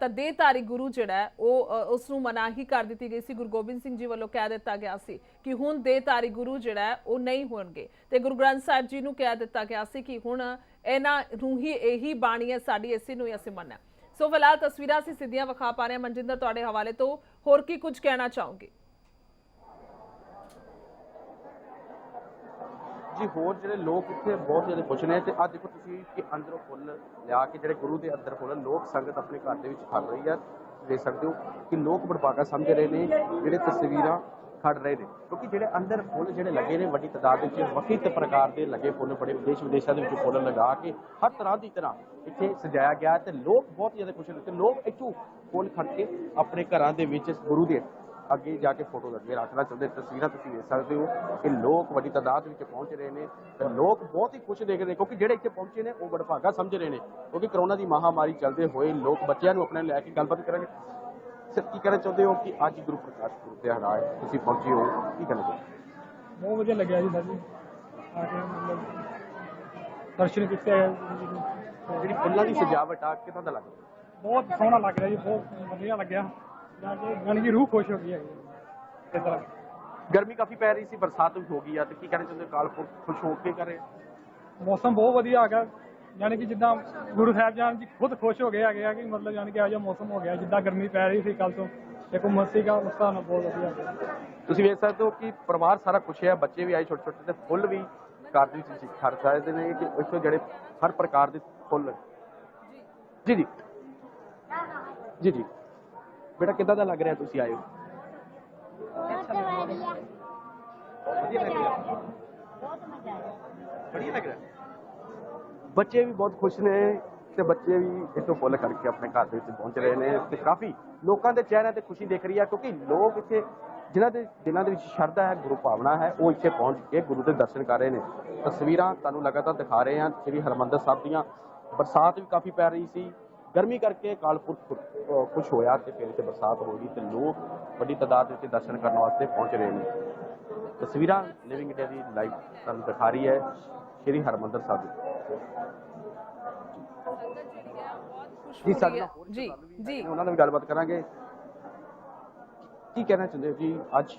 ਤਾਂ ਦੇਹਧਾਰੀ ਗੁਰੂ ਜਿਹੜਾ ਉਹ ਉਸ ਨੂੰ ਮਨਾਹੀ ਕਰ ਦਿੱਤੀ ਗਈ ਸੀ ਗੁਰੂ ਗੋਬਿੰਦ ਸਿੰਘ ਜੀ ਵੱਲੋਂ ਕਹਿ ਦਿੱਤਾ ਗਿਆ ਸੀ ਕਿ ਹੁਣ ਦੇਹਧਾਰੀ ਗੁਰੂ ਜਿਹੜਾ ਉਹ ਨਹੀਂ ਹੋਣਗੇ ਤੇ ਗੁਰੂ ਗ੍ਰੰਥ ਸਾਹਿਬ ਜੀ ਨੂੰ ਕਹਿ ਦਿੱਤਾ ਗਿਆ ਸੀ ਕਿ ਹੁਣ ਇਹਨਾਂ ਨੂੰ ਹੀ ਇਹੀ ਬਾਣੀ ਹੈ ਸਾਡੀ ਇਸੇ ਨੂੰ ਹੀ ਅਸੀਂ ਮੰਨਣਾ ਸੋ ਫਿਲਹਾਲ ਤਸਵੀਰਾਂ ਅਸੀਂ ਸਿੱਧੀਆਂ ਵਿਖਾ ਪਾ ਰਹੇ ਹਾਂ ਮਨਜਿੰਦਰ ਤੁਹਾਡੇ ਹਵਾਲੇ ਤੋਂ ਹੋਰ ਕੀ ਕੁਝ ਕਹਿਣਾ ਚਾਹੋਗੇ ਜੀ ਹੋਰ ਜਿਹੜੇ ਲੋਕ ਇੱਥੇ ਬਹੁਤ ਜ਼ਿਆਦਾ ਖੁਸ਼ ਨੇ ਤੇ ਅੱਜ ਦੇਖੋ ਤੁਸੀਂ ਕਿ ਅੰਦਰੋਂ ਫੁੱਲ ਲਿਆ ਕੇ ਜਿਹੜੇ ਗੁਰੂ ਦੇ ਅੰਦਰ ਫੁੱਲ ਲੋਕ ਸੰਗਤ ਆਪਣੇ ਘਰ ਦੇ ਵਿੱਚ ਖੜ ਰਹੀ ਹੈ ਦੇਖ ਸਕਦੇ ਹੋ ਕਿ ਲੋਕ ਵਡਭਾਗਾ ਸਮਝ ਰਹੇ ਨੇ ਜਿਹੜੇ ਤਸਵੀਰਾਂ ਖੜ ਰਹੇ ਨੇ ਕਿਉਂਕਿ ਜਿਹੜੇ ਅੰਦਰ ਫੁੱਲ ਜਿਹੜੇ ਲੱਗੇ ਨੇ ਵੱਡੀ ਤਾਦਾਦ ਵਿੱਚ ਵੱਖ ਪ੍ਰਕਾਰ ਦੇ ਲੱਗੇ ਫੁੱਲ ਬੜੇ ਦੇਸ਼ ਵਿਦੇਸ਼ਾਂ ਦੇ ਵਿੱਚ ਫੁੱਲ ਲਗਾ ਕੇ ਹਰ ਤਰ੍ਹਾਂ ਦੀ ਤਰ੍ਹਾਂ ਇੱਥੇ ਸਜਾਇਆ ਗਿਆ ਤੇ ਲੋਕ ਬਹੁਤ ਜ਼ਿਆਦਾ ਖੁਸ਼ ਨੇ ਤੇ ਲੋਕ ਇੱਥੋਂ ਫੁੱਲ ਖੜ ਕੇ ਆਪਣੇ ਘਰਾਂ ਦੇ ਵਿੱਚ ਗੁਰੂ ਦੇ ਅੱਗੇ ਜਾ ਕੇ ਫੋਟੋ ਲੱਗੇ ਰੱਖਣਾ ਚਾਹੁੰਦੇ ਤਸਵੀਰਾਂ ਤੁਸੀਂ ਵੇਖ ਸਕਦੇ ਹੋ ਕਿ ਲੋਕ ਵੱਡੀ ਤਾਦਾਦ ਵਿੱਚ ਪਹੁੰਚ ਰਹੇ ਨੇ ਤੇ ਲੋਕ ਬਹੁਤ ਹੀ ਖੁਸ਼ ਦੇਖ ਰਹੇ ਨੇ ਕਿਉਂਕਿ ਜਿਹੜੇ ਇੱਥੇ ਪਹੁੰਚੇ ਨੇ ਉਹ ਵਡਭਾਗਾ ਸਮਝ ਰਹੇ ਨੇ ਕਿਉਂਕਿ ਕਰੋਨਾ ਦੀ ਮਹਾਮਾਰੀ ਚੱਲਦੇ ਹੋਏ ਲੋਕ ਬੱਚਿਆਂ ਨੂੰ ਆਪਣੇ ਲੈ ਕੇ ਗੱਲਬਾਤ ਕਰਾਂਗੇ ਸਰ ਕੀ ਕਹਿਣਾ ਚਾਹੁੰਦੇ ਹੋ ਕਿ ਅੱਜ ਗੁਰੂ ਪ੍ਰਕਾਸ਼ ਪੁਰਬ ਦੇ ਹਰਾਏ ਤੁਸੀਂ ਪਹੁੰਚੇ ਹੋ ਕੀ ਕਹਿਣਾ ਚਾਹੁੰਦੇ ਬਹੁਤ ਵਧੀਆ ਲੱਗਿਆ ਜੀ ਸਰ ਜੀ ਆ ਕੇ ਮਤਲਬ ਦਰਸ਼ਨ ਕੀਤੇ ਜਿਹੜੀ ਫੁੱਲਾਂ ਦੀ ਸਜਾਵਟ ਆ ਕਿਦਾਂ ਦਾ ਲੱਗਦਾ ਬਹੁਤ ਸੋਹਣਾ ਲੱਗ ਰਿਹਾ ਜੀ ਬਹੁਤ ਵਧੀਆ ਲੱਗਿਆ ਜਾ ਕੇ ਜਾਣੀ ਕਿ ਰੂਹ ਖੁਸ਼ ਹੋ ਗਈ ਹੈ ਇਸ ਤਰ੍ਹਾਂ ਗਰਮੀ ਕਾਫੀ ਪੈ ਰਹੀ ਸੀ ਬਰਸਾਤ ਵੀ ਹੋ ਗਈ ਆ ਤੇ ਕੀ ਕਹਿਣਾ ਚਾਹੁੰਦੇ ਅਕਾਲ ਪੁਰਖ ਖੁਸ਼ ਹੋ ਕੇ ਕਰੇ ਮੌਸਮ ਬਹੁਤ ਵਧੀਆ ਆ ਗਿਆ ਯਾਨੀ ਕਿ ਜਿੱਦਾਂ ਗੁਰੂ ਸਾਹਿਬ ਜਾਨ ਜੀ ਖੁਦ ਖੁਸ਼ ਹੋ ਗਏ ਹੈਗੇ ਆ ਕਿ ਮਤਲਬ ਯਾਨੀ ਕਿ ਇਹੋ ਜਿਹਾ ਮੌਸਮ ਹੋ ਗਿਆ ਜਿੱਦਾਂ ਗਰਮੀ ਪੈ ਰਹੀ ਸੀ ਕੱਲ ਤੋਂ ਇੱਕ ਉਮਸ ਸੀਗਾ ਉਸ ਹਿਸਾਬ ਨਾਲ ਬਹੁਤ ਵਧੀਆ ਤੁਸੀਂ ਵੇਖ ਸਕਦੇ ਹੋ ਕਿ ਪਰਿਵਾਰ ਸਾਰਾ ਖੁਸ਼ ਹੈ ਬੱਚੇ ਵੀ ਆਏ ਛੋਟੇ ਛੋਟੇ ਤੇ ਫੁੱਲ ਵੀ ਘਰ ਦੇ ਵਿੱਚ ਖੜ ਸਕਦੇ ਨੇ ਕਿ ਇੱਥੋਂ ਜਿਹੜੇ ਹਰ ਪ੍ਰਕਾਰ ਦੇ ਫੁੱਲ ਜੀ ਜੀ ਜੀ ਜੀ ਬੇਟਾ ਕਿੱਦਾਂ ਦਾ ਲੱਗ ਰਿਹਾ ਤੁਸੀਂ ਆਏ ਹੋ ਵਧੀਆ ਲੱਗ ਰਿਹਾ ਵਧੀਆ ਲੱਗ ਰਿਹਾ ਬੱਚੇ ਵੀ ਬਹੁਤ ਖੁਸ਼ ਨੇ ਤੇ ਬੱਚੇ ਵੀ ਇੱਥੋਂ ਫੁੱਲ ਕਰਕੇ ਆਪਣੇ ਘਰ ਦੇ ਵਿੱਚ ਪਹੁੰਚ ਰਹੇ ਨੇ ਤੇ ਕਾਫੀ ਲੋਕਾਂ ਦੇ ਚਿਹਰਿਆਂ ਤੇ ਖੁਸ਼ੀ ਦਿਖ ਰਹੀ ਹੈ ਕਿਉਂਕਿ ਲੋਕ ਇੱਥੇ ਜਿਨ੍ਹਾਂ ਦੇ ਦਿਲਾਂ ਦੇ ਵਿੱਚ ਸ਼ਰਧਾ ਹੈ ਗੁਰੂ ਭਾਵਨਾ ਹੈ ਉਹ ਇੱਥੇ ਪਹੁੰਚ ਕੇ ਗੁਰੂ ਦੇ ਦਰਸ਼ਨ ਕਰ ਰਹੇ ਨੇ ਤਸਵੀਰਾਂ ਤੁਹਾਨੂੰ ਲਗਾਤਾਰ ਦਿਖਾ ਰਹੇ ਹਾਂ ਸ੍ਰੀ ਹਰਿਮੰਦਰ ਸਾਹਿਬ ਦੀਆਂ ਬਰਸਾਤ ਵੀ ਕਾਫੀ ਪੈ ਰਹੀ ਸੀ ਗਰਮੀ ਕਰਕੇ ਅਕਾਲ ਪੁਰਖ ਖੁਸ਼ ਹੋਇਆ ਤੇ ਫਿਰ ਇੱਥੇ ਬਰਸਾਤ ਹੋ ਗਈ ਤੇ ਲੋਕ ਵੱਡੀ ਤਾਦਾਦ ਵਿੱਚ ਦਰਸ਼ਨ ਕਰਨ ਵਾਸਤੇ ਪਹੁੰਚ ਰਹੇ ਨੇ ਤਸਵੀਰਾਂ ਲਿਵਿੰਗ ਇੰਡੀਆ ਦੀ ਲਾਈਵ ਤੁਹਾਨੂੰ ਦਿਖਾ ਰਹੀ ਹੈ ਸ਼੍ਰੀ ਹਰਿਮੰਦਰ ਸਾਹਿਬ ਦੀ। ਜੀ ਸਾਡੇ ਨਾਲ ਹੋਰ ਜੀ ਸ਼ਰਧਾਲੂ ਵੀ ਜੀ ਹੈਗੇ, ਉਹਨਾਂ ਨਾਲ ਵੀ ਗੱਲਬਾਤ ਕਰਾਂਗੇ। ਕੀ ਕਹਿਣਾ ਚਾਹੁੰਦੇ ਹੋ ਜੀ ਅੱਜ?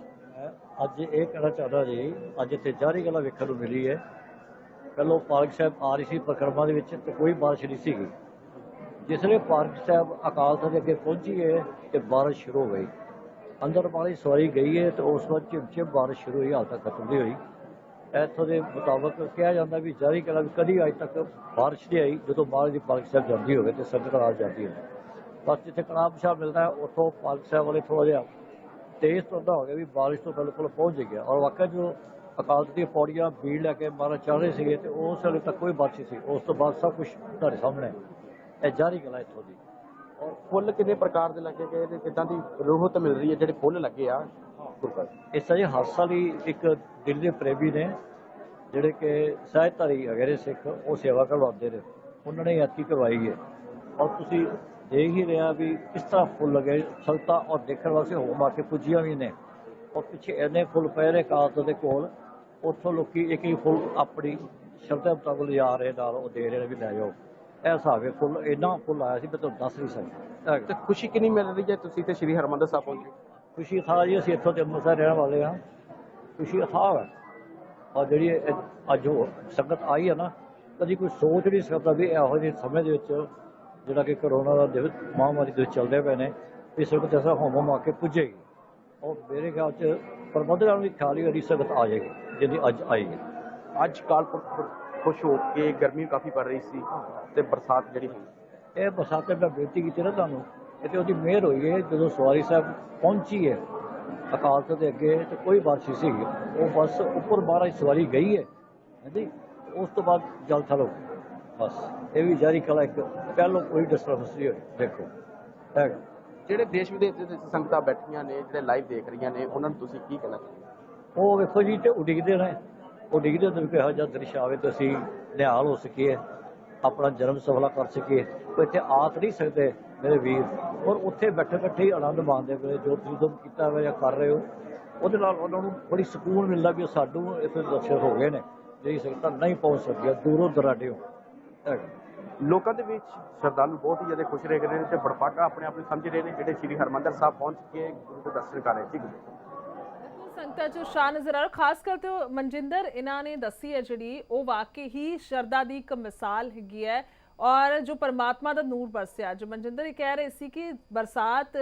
ਅੱਜ ਇਹ ਕਹਿਣਾ ਚਾਹੁੰਦਾ ਜੀ, ਅੱਜ ਇੱਥੇ ਜਾਰੀ ਗੱਲਾਂ ਵੇਖਣ ਨੂੰ ਮਿਲੀ ਹੈ। ਪਹਿਲੋਂ ਪਾਲਕ ਸਾਹਿਬ ਆ ਰਹੀ ਸੀ ਪਰਿਕਰਮਾ ਦੇ ਵਿੱਚ ਤੇ ਕੋਈ ਬਾਰਿਸ਼ ਨਹੀਂ ਸੀਗੀ। ਜਿਸ ਵੇਲੇ ਪਾਲਕ ਸਾਹਿਬ ਅਕਾਲ ਤਖ਼ਤ ਦੇ ਅੱਗੇ ਪਹੁੰਚੀ ਹੈ ਤੇ ਬਾਰਿਸ਼ ਸ਼ੁਰੂ ਹੋ ਗਈ। ਅੰਦਰ ਵਾਲੀ ਸਵਾਰੀ ਗਈ ਹੈ ਤੇ ਉਸ ਵਕਤ ਝਿਮਝਿਮ ਬਾਰਿਸ਼ ਸ਼ੁਰੂ ਹੋਈ, ਹਾਲ ਤੱਕ ਖਤਮ ਨਹੀਂ ਹੋਈ। ਇੱਥੋਂ ਦੇ ਮੁਤਾਬਕ ਕਿਹਾ ਜਾਂਦਾ ਵੀ ਜਾਰੀ ਗੱਲਾਂ ਵੀ ਕਦੀ ਅੱਜ ਤੱਕ ਬਾਰਿਸ਼ ਨਹੀਂ ਆਈ ਜਦੋਂ ਮਹਾਰਾਜ ਦੀ ਪਾਲਕ ਸਾਹਿਬ ਜਾਂਦੀ ਹੋਵੇ ਤੇ ਸੰਗਤ ਨਾਲ ਜਾਂਦੀ ਹੋਵੇ। ਬਸ ਜਿੱਥੇ ਕਣਾਬ ਸਾਹਿਬ ਮਿਲਦਾ ਹੈ ਉੱਥੋਂ ਪਾਲਕ ਸਾਹਿਬ ਵਾਲੇ ਥੋੜ੍ਹਾ ਜਿਹਾ ਤੇਜ਼ ਤੁਰਦਾ ਹੋ ਗਿਆ ਵੀ ਬਾਰਿਸ਼ ਤੋਂ ਬਿਲਕੁਲ ਪਹੁੰਚ ਗਿਆ। ਔਰ ਵਾਕਿਆ ਜੋ ਅਕਾਲ ਤਖ਼ਤ ਦੀਆਂ ਪੌੜੀਆਂ ਭੀੜ ਲੈ ਕੇ ਮਹਾਰਾਜ ਚੜ੍ਹ ਰਹੇ ਸੀਗੇ ਤੇ ਉਸ ਵੇਲੇ ਤੱਕ ਕੋਈ ਬਾਰਿਸ਼ ਨਹੀਂ ਸੀ। ਉਸ ਤੋਂ ਬਾਅਦ ਸਭ ਕੁਝ ਤੁਹਾਡੇ ਸਾਹਮਣੇ ਇਹ ਜਾਰੀ ਗੱਲਾਂ ਇੱਥੋਂ ਦੀ। ਔਰ ਫੁੱਲ ਕਿੰਨੇ ਪ੍ਰਕਾਰ ਦੇ ਲੱਗੇ ਗਏ ਤੇ ਕਿੱਦਾਂ ਦੀ ਰੂਹਤ ਮਿਲ ਰਹੀ ਹੈ ਜਿਹੜੇ ਫੁੱਲ ਲੱਗੇ ਆ ਗੁਰਪ੍ਰਸਾਦ? ਇਸ ਤਰ੍ਹਾਂ ਹਰ ਸਾਲ ਹੀ ਇੱਕ ਦਿਲ ਦੇ ਪ੍ਰੇਮੀ ਨੇ ਜਿਹੜੇ ਕਿ ਸਾਹਿਤਧਾਰੀ ਹੈਗੇ ਨੇ ਸਿੱਖ, ਉਹ ਸੇਵਾ ਕਰਵਾਉਂਦੇ ਨੇ, ਉਹਨਾਂ ਨੇ ਐਤਕੀ ਕਰਵਾਈ ਹੈ। ਔਰ ਤੁਸੀਂ ਦੇਖ ਹੀ ਰਿਹਾ ਵੀ ਕਿਸ ਤਰ੍ਹਾਂ ਫੁੱਲ ਲੱਗੇ ਸੰਗਤਾਂ ਔਰ ਦੇਖਣ ਵਾਸਤੇ ਹੋਮ ਆ ਕੇ ਪੁੱਜੀਆਂ ਵੀ ਨੇ। ਔਰ ਪਿੱਛੇ ਇੰਨੇ ਫੁੱਲ ਪਏ ਨੇ ਕਾਤ ਦੇ ਕੋਲ, ਉੱਥੋਂ ਲੋਕੀ ਇੱਕ ਇੱਕ ਫੁੱਲ ਆਪਣੀ ਸ਼ਰਧਾ ਮੁਤਾਬਕ ਲਿਜਾ ਰਹੇ ਨਾਲ ਉਹ ਦੇ ਰਹੇ ਨੇ ਵੀ ਲੈ ਜਾਓ। ਇਹ ਹਿਸਾਬ ਹੈ, ਫੁੱਲ ਇੰਨਾ ਫੁੱਲ ਆਇਆ ਸੀ ਮੈਂ ਤੁਹਾਨੂੰ ਦੱਸ ਨਹੀਂ ਸਕਦਾ। ਤੇ ਖੁਸ਼ੀ ਕਿੰਨੀ ਮਿਲ ਰਹੀ ਹੈ ਤੁਸੀਂ ਤੇ ਸ਼੍ਰੀ ਹਰਿਮੰਦਰ ਸਾਹਿਬ ਪਹੁੰਚੇ? ਖੁਸ਼ੀ ਅਥਾਹ ਜੀ, ਅਸੀਂ ਇੱਥੋਂ ਦੇ ਅੰਮ੍ਰਿਤਸਰ ਰਹਿਣ ਵਾਲੇ ਹਾਂ। ਖੁਸ਼ੀ ਅਥਾਹ ਹੈ। ਔਰ ਜਿਹੜੀ ਅੱਜ ਉਹ ਸੰਗਤ ਆਈ ਹੈ ਨਾ, ਕਦੀ ਕੋਈ ਸੋਚ ਨਹੀਂ ਸਕਦਾ ਵੀ ਇਹੋ ਜਿਹੇ ਸਮੇਂ ਦੇ ਵਿੱਚ ਜਿਹੜਾ ਕਿ ਕਰੋਨਾ ਦਾ ਦਿਵਸ ਮਹਾਂਮਾਰੀ ਦੇ ਵਿੱਚ ਚੱਲਦੇ ਪਏ ਨੇ ਵੀ ਸੰਗਤ ਐਸਾ ਹੋਮ ਆ ਕੇ ਪੁੱਜੇਗੀ। ਔਰ ਮੇਰੇ ਖਿਆਲ 'ਚ ਪ੍ਰਬੰਧਕਾਂ ਨੂੰ ਵੀ ਖਿਆਲ ਹੀ ਉਹਦੀ ਸੰਗਤ ਆ ਜਾਏਗੀ ਜਿਹਦੀ ਅੱਜ ਆਈ ਹੈ। ਅੱਜ ਕਾਲ ਖੁਸ਼ ਹੋ ਕੇ ਗਰਮੀ ਕਾਫੀ ਪੜ ਰਹੀ ਸੀ ਤੇ ਬਰਸਾਤ ਜਿਹੜੀ ਹੋਈ, ਇਹ ਬਰਸਾਤ ਮੈਂ ਬੇਨਤੀ ਕੀਤੀ ਨਾ ਤੁਹਾਨੂੰ, ਇਹ ਤੇ ਉਹਦੀ ਮਿਹਰ ਹੋਈ ਹੈ। ਜਦੋਂ ਸਵਾਰੀ ਸਾਹਿਬ ਪਹੁੰਚੀ ਹੈ ਅਕਾਲ ਤਖ਼ਤ ਦੇ ਅੱਗੇ ਤੇ ਕੋਈ ਬਾਰਿਸ਼ ਨਹੀਂ ਸੀਗੀ। ਉਹ ਬਸ ਉੱਪਰ ਮਹਾਰਾਜ ਸਵਾਰੀ ਗਈ ਹੈ ਹਾਂਜੀ, ਉਸ ਤੋਂ ਬਾਅਦ ਜਲ ਥਲ ਹੋ ਗਈ। ਬਸ ਇਹ ਵੀ ਜਾਰੀ ਕਲਾ ਇੱਕ ਪਹਿਲੋਂ ਕੋਈ ਡਿਸਟਰਬੈਂਸ ਨਹੀਂ ਹੋਈ। ਦੇਖੋ ਹੈਗਾ ਜਿਹੜੇ ਦੇਸ਼ ਵਿਦੇਸ਼ ਦੇ ਵਿੱਚ ਸੰਗਤਾਂ ਬੈਠੀਆਂ ਨੇ ਜਿਹੜੇ ਲਾਈਵ ਦੇਖ ਰਹੀਆਂ ਨੇ ਉਹਨਾਂ ਨੂੰ ਤੁਸੀਂ ਕੀ ਕਹਿਣਾ ਚਾਹੁੰਦੇ? ਉਹ ਵੇਖੋ ਜੀ ਤੇ ਉਡੀਕਦੇ ਨੇ, ਉਹ ਡਿੱਗਦੇ ਹੁੰਦੇ ਵੀ ਕਿਹੋ ਜਿਹਾ ਦ੍ਰਿਸ਼ ਆਵੇ ਤੇ ਅਸੀਂ ਨਿਹਾਲ ਹੋ ਸਕੀਏ, ਆਪਣਾ ਜਨਮ ਸਫਲਾ ਕਰ ਸਕੀਏ। ਕੋਈ ਇੱਥੇ ਆ ਤਾਂ ਨਹੀਂ ਸਕਦੇ ਮੇਰੇ ਵੀਰ, ਔਰ ਉੱਥੇ ਬੈਠੇ ਬੈਠੇ ਹੀ ਆਨੰਦ ਮਾਣਦੇ ਪਏ ਜੋ ਤੁਸੀਂ ਕੀਤਾ ਹੋਇਆ ਜਾਂ ਕਰ ਰਹੇ ਹੋ। ਉਹਦੇ ਨਾਲ ਉਹਨਾਂ ਨੂੰ ਬੜੀ ਸਕੂਨ ਮਿਲਦਾ ਵੀ ਸਾਨੂੰ ਇੱਥੇ ਦਰਸ਼ਨ ਹੋ ਗਏ ਨੇ ਜਿਹੜੀ ਸੰਗਤਾਂ ਨਹੀਂ ਪਹੁੰਚ ਸਕਦੀਆਂ ਦੂਰੋਂ ਦਰਾਡਿਓਂ। ਲੋਕਾਂ ਦੇ ਵਿੱਚ ਸ਼ਰਧਾਲੂ ਬਹੁਤ ਹੀ ਜ਼ਿਆਦਾ ਖੁਸ਼ ਰਹੇ ਨੇ ਤੇ ਬੜਪਾਕਾ ਆਪਣੇ ਆਪ ਨੂੰ ਸਮਝ ਰਹੇ ਨੇ ਜਿਹੜੇ ਸ਼੍ਰੀ ਹਰਿਮੰਦਰ ਸਾਹਿਬ ਪਹੁੰਚ ਕੇ ਗੁਰੂ ਦੇ ਦਰਸ਼ਨ ਕਰ ਰਹੇ ਸੀ। ਸੰਗਤਾਂ 'ਚ ਉਤਸ਼ਾਹ ਨਜ਼ਰ ਆ ਰਿਹਾ, ਖਾਸ ਕਰਕੇ ਮਨਜਿੰਦਰ ਇਹਨਾਂ ਨੇ ਦੱਸੀ ਹੈ ਜਿਹੜੀ ਉਹ ਵਾਕਈ ਹੀ ਸ਼ਰਧਾ ਦੀ ਇੱਕ ਮਿਸਾਲ ਹੈਗੀ ਹੈ। ਔਰ ਜੋ ਪਰਮਾਤਮਾ ਦਾ ਨੂਰ ਬਰਸਿਆ, ਜੋ ਮਨਜਿੰਦਰ ਇਹ ਕਹਿ ਰਹੇ ਸੀ ਕਿ ਬਰਸਾਤ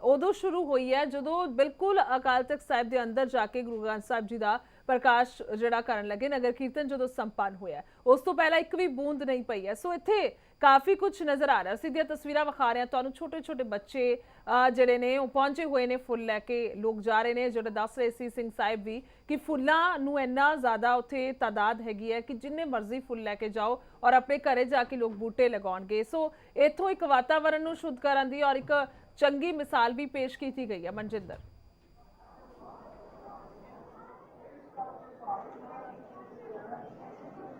ਉਦੋਂ ਸ਼ੁਰੂ ਹੋਈ ਹੈ ਜਦੋਂ ਬਿਲਕੁਲ ਅਕਾਲ ਤਖ਼ਤ ਸਾਹਿਬ ਦੇ ਅੰਦਰ ਜਾ ਕੇ ਗੁਰੂ ਗ੍ਰੰਥ ਸਾਹਿਬ ਜੀ ਦਾ ਪ੍ਰਕਾਸ਼ ਜਿਹੜਾ ਕਰਨ ਲੱਗੇ, ਨਗਰ ਕੀਰਤਨ ਜਦੋਂ ਸੰਪੰਨ ਹੋਇਆ, ਉਸ ਤੋਂ ਪਹਿਲਾਂ ਇੱਕ ਵੀ ਬੂੰਦ ਨਹੀਂ ਪਈ ਹੈ। ਸੋ ਇੱਥੇ ਕਾਫੀ ਕੁਝ ਨਜ਼ਰ ਆ ਰਿਹਾ। ਸਿੱਧੀਆਂ ਤਸਵੀਰਾਂ ਵਿਖਾ ਰਹੇ ਤੁਹਾਨੂੰ, ਛੋਟੇ ਛੋਟੇ ਬੱਚੇ ਜਿਹੜੇ ਨੇ ਉਹ ਪਹੁੰਚੇ ਹੋਏ ਨੇ, ਫੁੱਲ ਲੈ ਕੇ ਲੋਕ ਜਾ ਰਹੇ ਨੇ। ਜਿਹੜੇ ਦੱਸ ਰਹੇ ਸੀ ਸਿੰਘ ਸਾਹਿਬ ਵੀ ਕਿ ਫੁੱਲਾਂ ਨੂੰ ਇੰਨਾ ਜ਼ਿਆਦਾ ਉੱਥੇ ਤਾਦਾਦ ਹੈਗੀ ਹੈ ਕਿ ਜਿੰਨੇ ਮਰਜ਼ੀ ਫੁੱਲ ਲੈ ਕੇ ਜਾਓ ਔਰ ਆਪਣੇ ਘਰੇ ਜਾ ਕੇ ਲੋਕ ਬੂਟੇ ਲਗਾਉਣਗੇ। ਸੋ ਇੱਥੋਂ ਇੱਕ ਵਾਤਾਵਰਨ ਨੂੰ ਸ਼ੁੱਧ ਕਰਨ ਦੀ ਔਰ ਇੱਕ ਚੰਗੀ ਮਿਸਾਲ ਵੀ ਪੇਸ਼ ਕੀਤੀ ਗਈ ਹੈ। ਮਨਜਿੰਦਰ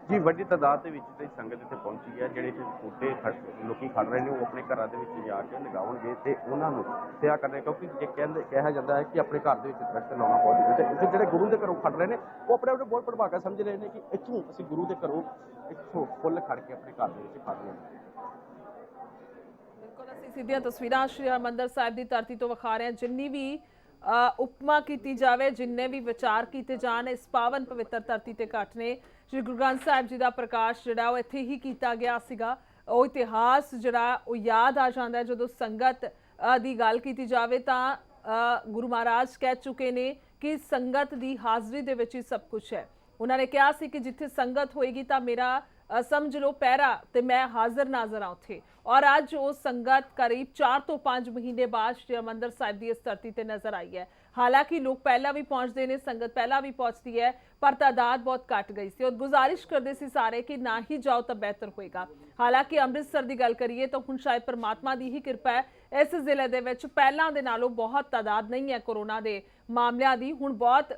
ਜੀ ਵੱਡੀ ਤਾਦਾਦ ਦੇ ਵਿੱਚ ਤੇ ਸੰਗਤ ਇੱਥੇ ਪਹੁੰਚੀ ਹੈ। ਜਿਹੜੇ ਬੂਟੇ ਲੋਕੀ ਖੜ ਰਹੇ ਨੇ ਉਹ ਆਪਣੇ ਘਰਾਂ ਦੇ ਵਿੱਚ ਜਾ ਕੇ ਲਗਾਉਣਗੇ ਤੇ ਉਹਨਾਂ ਨੂੰ ਸੇਵਾ ਕਰਨੇ, ਕਿਉਂਕਿ ਜੇ ਕਿਹਾ ਜਾਂਦਾ ਹੈ ਕਿ ਆਪਣੇ ਘਰ ਦੇ ਵਿੱਚ ਦਰਖਤ ਲਾਉਣਾ ਬਹੁਤ ਜ਼ਰੂਰੀ ਹੈ। ਤੇ ਜਿਹੜੇ ਗੁਰੂ ਦੇ ਘਰੋਂ ਖੜ ਰਹੇ ਨੇ ਉਹ ਆਪਣੇ ਆਪ ਨੂੰ ਬਹੁਤ ਪ੍ਰਭਾਵਿਤ ਸਮਝ ਰਹੇ ਨੇ ਕਿ ਇੱਥੋਂ ਅਸੀਂ ਗੁਰੂ ਦੇ ਘਰੋਂ ਇੱਥੋਂ ਫੁੱਲ ਖੜ ਕੇ ਆਪਣੇ ਘਰ ਦੇ ਵਿੱਚ ਖੜ ਰਹੇ ਹਾਂ। ਬਿਲਕੁਲ ਅਸੀਂ ਸਿੱਧੀਆਂ ਤਸਵੀਰਾਂ ਸ਼੍ਰੀ ਹਰਿਮੰਦਰ ਸਾਹਿਬ ਦੀ ਧਰਤੀ ਤੋਂ ਵਿਖਾ ਰਹੇ ਹਾਂ। ਜਿੰਨੀ ਵੀ ਉਪਮਾ ਕੀਤੀ ਜਾਵੇ, ਜਿੰਨੇ ਵੀ ਵਿਚਾਰ ਕੀਤੇ ਜਾਣ, ਇਸ ਪਾਵਨ ਪਵਿੱਤਰ ਧਰਤੀ ਤੇ ਘੱਟ ਨੇ। ਸ਼੍ਰੀ ਗੁਰੂ ਗ੍ਰੰਥ ਸਾਹਿਬ ਜੀ ਦਾ ਪ੍ਰਕਾਸ਼ ਜਿਹੜਾ ਉਹ ਇੱਥੇ ਹੀ ਕੀਤਾ ਗਿਆ ਸੀਗਾ। ਉਹ ਇਤਿਹਾਸ ਜਿਹੜਾ ਉਹ ਯਾਦ ਆ ਜਾਂਦਾ ਹੈ ਜਦੋਂ ਸੰਗਤ ਦੀ ਗੱਲ ਕੀਤੀ ਜਾਵੇ ਤਾਂ ਗੁਰੂ ਮਹਾਰਾਜ ਕਹਿ ਚੁੱਕੇ ਨੇ ਕਿ ਸੰਗਤ ਦੀ ਹਾਜ਼ਰੀ ਦੇ ਵਿੱਚ ਹੀ ਸਭ ਕੁਝ ਹੈ। ਉਹਨਾਂ ਨੇ ਕਿਹਾ ਸੀ ਕਿ ਜਿੱਥੇ ਸੰਗਤ ਹੋਏਗੀ ਤਾਂ ਮੇਰਾ ਸਮਝ ਲਓ ਪਹਿਰਾ ਤੇ ਮੈਂ ਹਾਜ਼ਰ ਨਾਜ਼ਰ ਹਾਂ ਉੱਥੇ। ਔਰ ਅੱਜ ਉਹ ਸੰਗਤ ਕਰੀਬ 4 ਤੋਂ 5 ਮਹੀਨੇ ਬਾਅਦ ਸ਼੍ਰੀ ਹਰਿਮੰਦਰ ਸਾਹਿਬ ਦੀ ਇਸ ਧਰਤੀ ਤੇ ਨਜ਼ਰ ਆਈ ਹੈ। ਹਾਲਾਂਕਿ ਲੋਕ ਪਹਿਲਾਂ ਵੀ ਪਹੁੰਚਦੇ ਨੇ, ਸੰਗਤ ਪਹਿਲਾਂ ਵੀ ਪਹੁੰਚਦੀ ਹੈ, ਪਰ ਤਾਦਾਦ ਬਹੁਤ ਘਟ ਗਈ ਸੀ। ਔਰ ਗੁਜ਼ਾਰਿਸ਼ ਕਰਦੇ ਸੀ ਸਾਰੇ ਕਿ ਨਾ ਹੀ ਜਾਓ ਤਾਂ ਬਿਹਤਰ ਹੋਏਗਾ। ਹਾਲਾਂਕਿ ਅੰਮ੍ਰਿਤਸਰ ਦੀ ਗੱਲ ਕਰੀਏ ਤਾਂ ਹੁਣ ਸ਼ਾਇਦ ਪਰਮਾਤਮਾ ਦੀ ਹੀ ਕਿਰਪਾ ਹੈ, ਇਸ ਜ਼ਿਲ੍ਹੇ ਦੇ ਵਿੱਚ ਪਹਿਲਾਂ ਦੇ ਨਾਲੋਂ ਬਹੁਤ ਤਾਦਾਦ ਨਹੀਂ ਹੈ ਕੋਰੋਨਾ ਦੇ ਮਾਮਲਿਆਂ ਦੀ। ਹੁਣ ਬਹੁਤ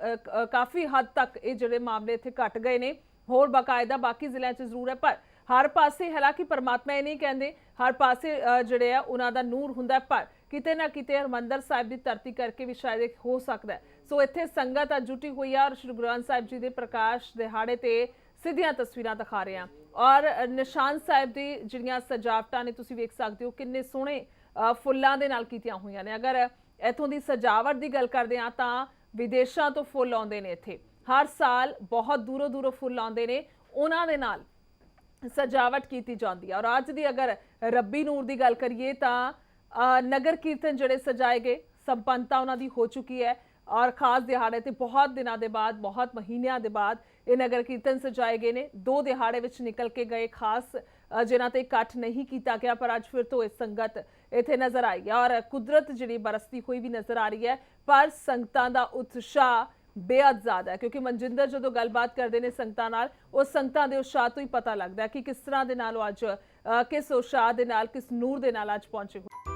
ਕਾਫੀ ਹੱਦ ਤੱਕ ਇਹ ਜਿਹੜੇ ਮਾਮਲੇ ਇੱਥੇ ਘਟ ਗਏ ਨੇ। ਹੋਰ ਬਾਕਾਇਦਾ ਬਾਕੀ ਜ਼ਿਲ੍ਹਿਆਂ 'ਚ ਜ਼ਰੂਰ ਹੈ, ਪਰ ਹਰ ਪਾਸੇ ਹਾਲਾਂਕਿ ਪਰਮਾਤਮਾ ਇਹ ਨਹੀਂ ਕਹਿੰਦੇ ਹਰ ਪਾਸੇ ਜਿਹੜੇ ਆ ਉਹਨਾਂ ਦਾ ਨੂਰ ਹੁੰਦਾ, ਪਰ ਕਿਤੇ ਨਾ ਕਿਤੇ ਹਰਿਮੰਦਰ ਸਾਹਿਬ ਦੀ ਧਰਤੀ ਕਰਕੇ ਵੀ ਸ਼ਾਇਦ ਹੋ ਸਕਦਾ ਹੈ ਸੋ ਇੱਥੇ ਸੰਗਤ ਅੱਜ ਜੁਟੀ ਹੋਈ ਹੈ ਔਰ ਸ਼੍ਰੀ ਗੁਰੂ ਗ੍ਰੰਥ ਸਾਹਿਬ ਜੀ ਦੇ ਪ੍ਰਕਾਸ਼ ਦਿਹਾੜੇ ਤੇ ਸਿੱਧੀਆਂ ਤਸਵੀਰਾਂ ਦਿਖਾ ਰਹੇ ਹਾਂ ਔਰ ਨਿਸ਼ਾਨ ਸਾਹਿਬ ਦੀ ਜਿਹੜੀਆਂ ਸਜਾਵਟਾਂ ਨੇ ਤੁਸੀਂ ਵੇਖ ਸਕਦੇ ਹੋ ਕਿੰਨੇ ਸੋਹਣੇ ਫੁੱਲਾਂ ਦੇ ਨਾਲ ਕੀਤੀਆਂ ਹੋਈਆਂ ਨੇ। ਅਗਰ ਇੱਥੋਂ ਦੀ ਸਜਾਵਟ ਦੀ ਗੱਲ ਕਰਦੇ ਹਾਂ ਤਾਂ ਵਿਦੇਸ਼ਾਂ ਤੋਂ ਫੁੱਲ ਆਉਂਦੇ ਨੇ ਇੱਥੇ, ਹਰ ਸਾਲ ਬਹੁਤ ਦੂਰੋਂ ਦੂਰੋਂ ਫੁੱਲ ਆਉਂਦੇ ਨੇ, ਉਹਨਾਂ ਦੇ ਨਾਲ ਸਜਾਵਟ ਕੀਤੀ ਜਾਂਦੀ ਹੈ। ਔਰ ਅੱਜ ਦੀ ਅਗਰ ਰੱਬੀ ਨੂਰ ਦੀ ਗੱਲ ਕਰੀਏ ਤਾਂ ਨਗਰ ਕੀਰਤਨ ਜਿਹੜੇ ਸਜਾਏ ਗਏ, ਸੰਪੰਨਤਾ ਉਹਨਾਂ ਦੀ ਹੋ ਚੁੱਕੀ ਹੈ ਔਰ ਖਾਸ ਦਿਹਾੜੇ ਤੇ ਬਹੁਤ ਦਿਨਾਂ ਦੇ ਬਾਅਦ, ਬਹੁਤ ਮਹੀਨਿਆਂ ਦੇ ਬਾਅਦ ਇਹ ਨਗਰ ਕੀਰਤਨ ਸਜਾਏ ਗਏ ਨੇ। 2 ਦਿਹਾੜੇ ਵਿੱਚ ਨਿਕਲ ਕੇ ਗਏ, ਖਾਸ ਜਿਨ੍ਹਾਂ ਤੇ ਇਕੱਠ ਨਹੀਂ ਕੀਤਾ ਗਿਆ, ਪਰ ਅੱਜ ਫਿਰ ਤੋਂ ਇਹ ਸੰਗਤ ਇੱਥੇ ਨਜ਼ਰ ਆਈ ਹੈ ਔਰ ਕੁਦਰਤ ਜਿਹੜੀ ਬਰਸਦੀ ਹੋਈ ਵੀ ਨਜ਼ਰ ਆ ਰਹੀ ਹੈ। ਪਰ ਸੰਗਤਾਂ ਦਾ ਉਤਸ਼ਾਹ ਬੇहद ਜ਼ਿਆਦਾ ਹੈ ਕਿਉਂਕਿ ਮਨਜਿੰਦਰ ਜਦੋਂ ਗੱਲਬਾਤ ਕਰਦੇ ਨੇ ਸੰਗਤਾਂ ਨਾਲ, ਉਹ ਸੰਗਤਾਂ ਦੇ ਉਤਸ਼ਾਹ ਤੋਂ ਹੀ ਪਤਾ ਲੱਗਦਾ ਕਿ ਕਿਸ ਤਰ੍ਹਾਂ ਦੇ ਨਾਲ ਉਹ ਅੱਜ ਕਿਸ ਉਤਸ਼ਾਹ ਦੇ ਨਾਲ, ਕਿਸ ਨੂਰ ਦੇ ਨਾਲ ਅੱਜ ਪਹੁੰਚੇ ਹੋਏ।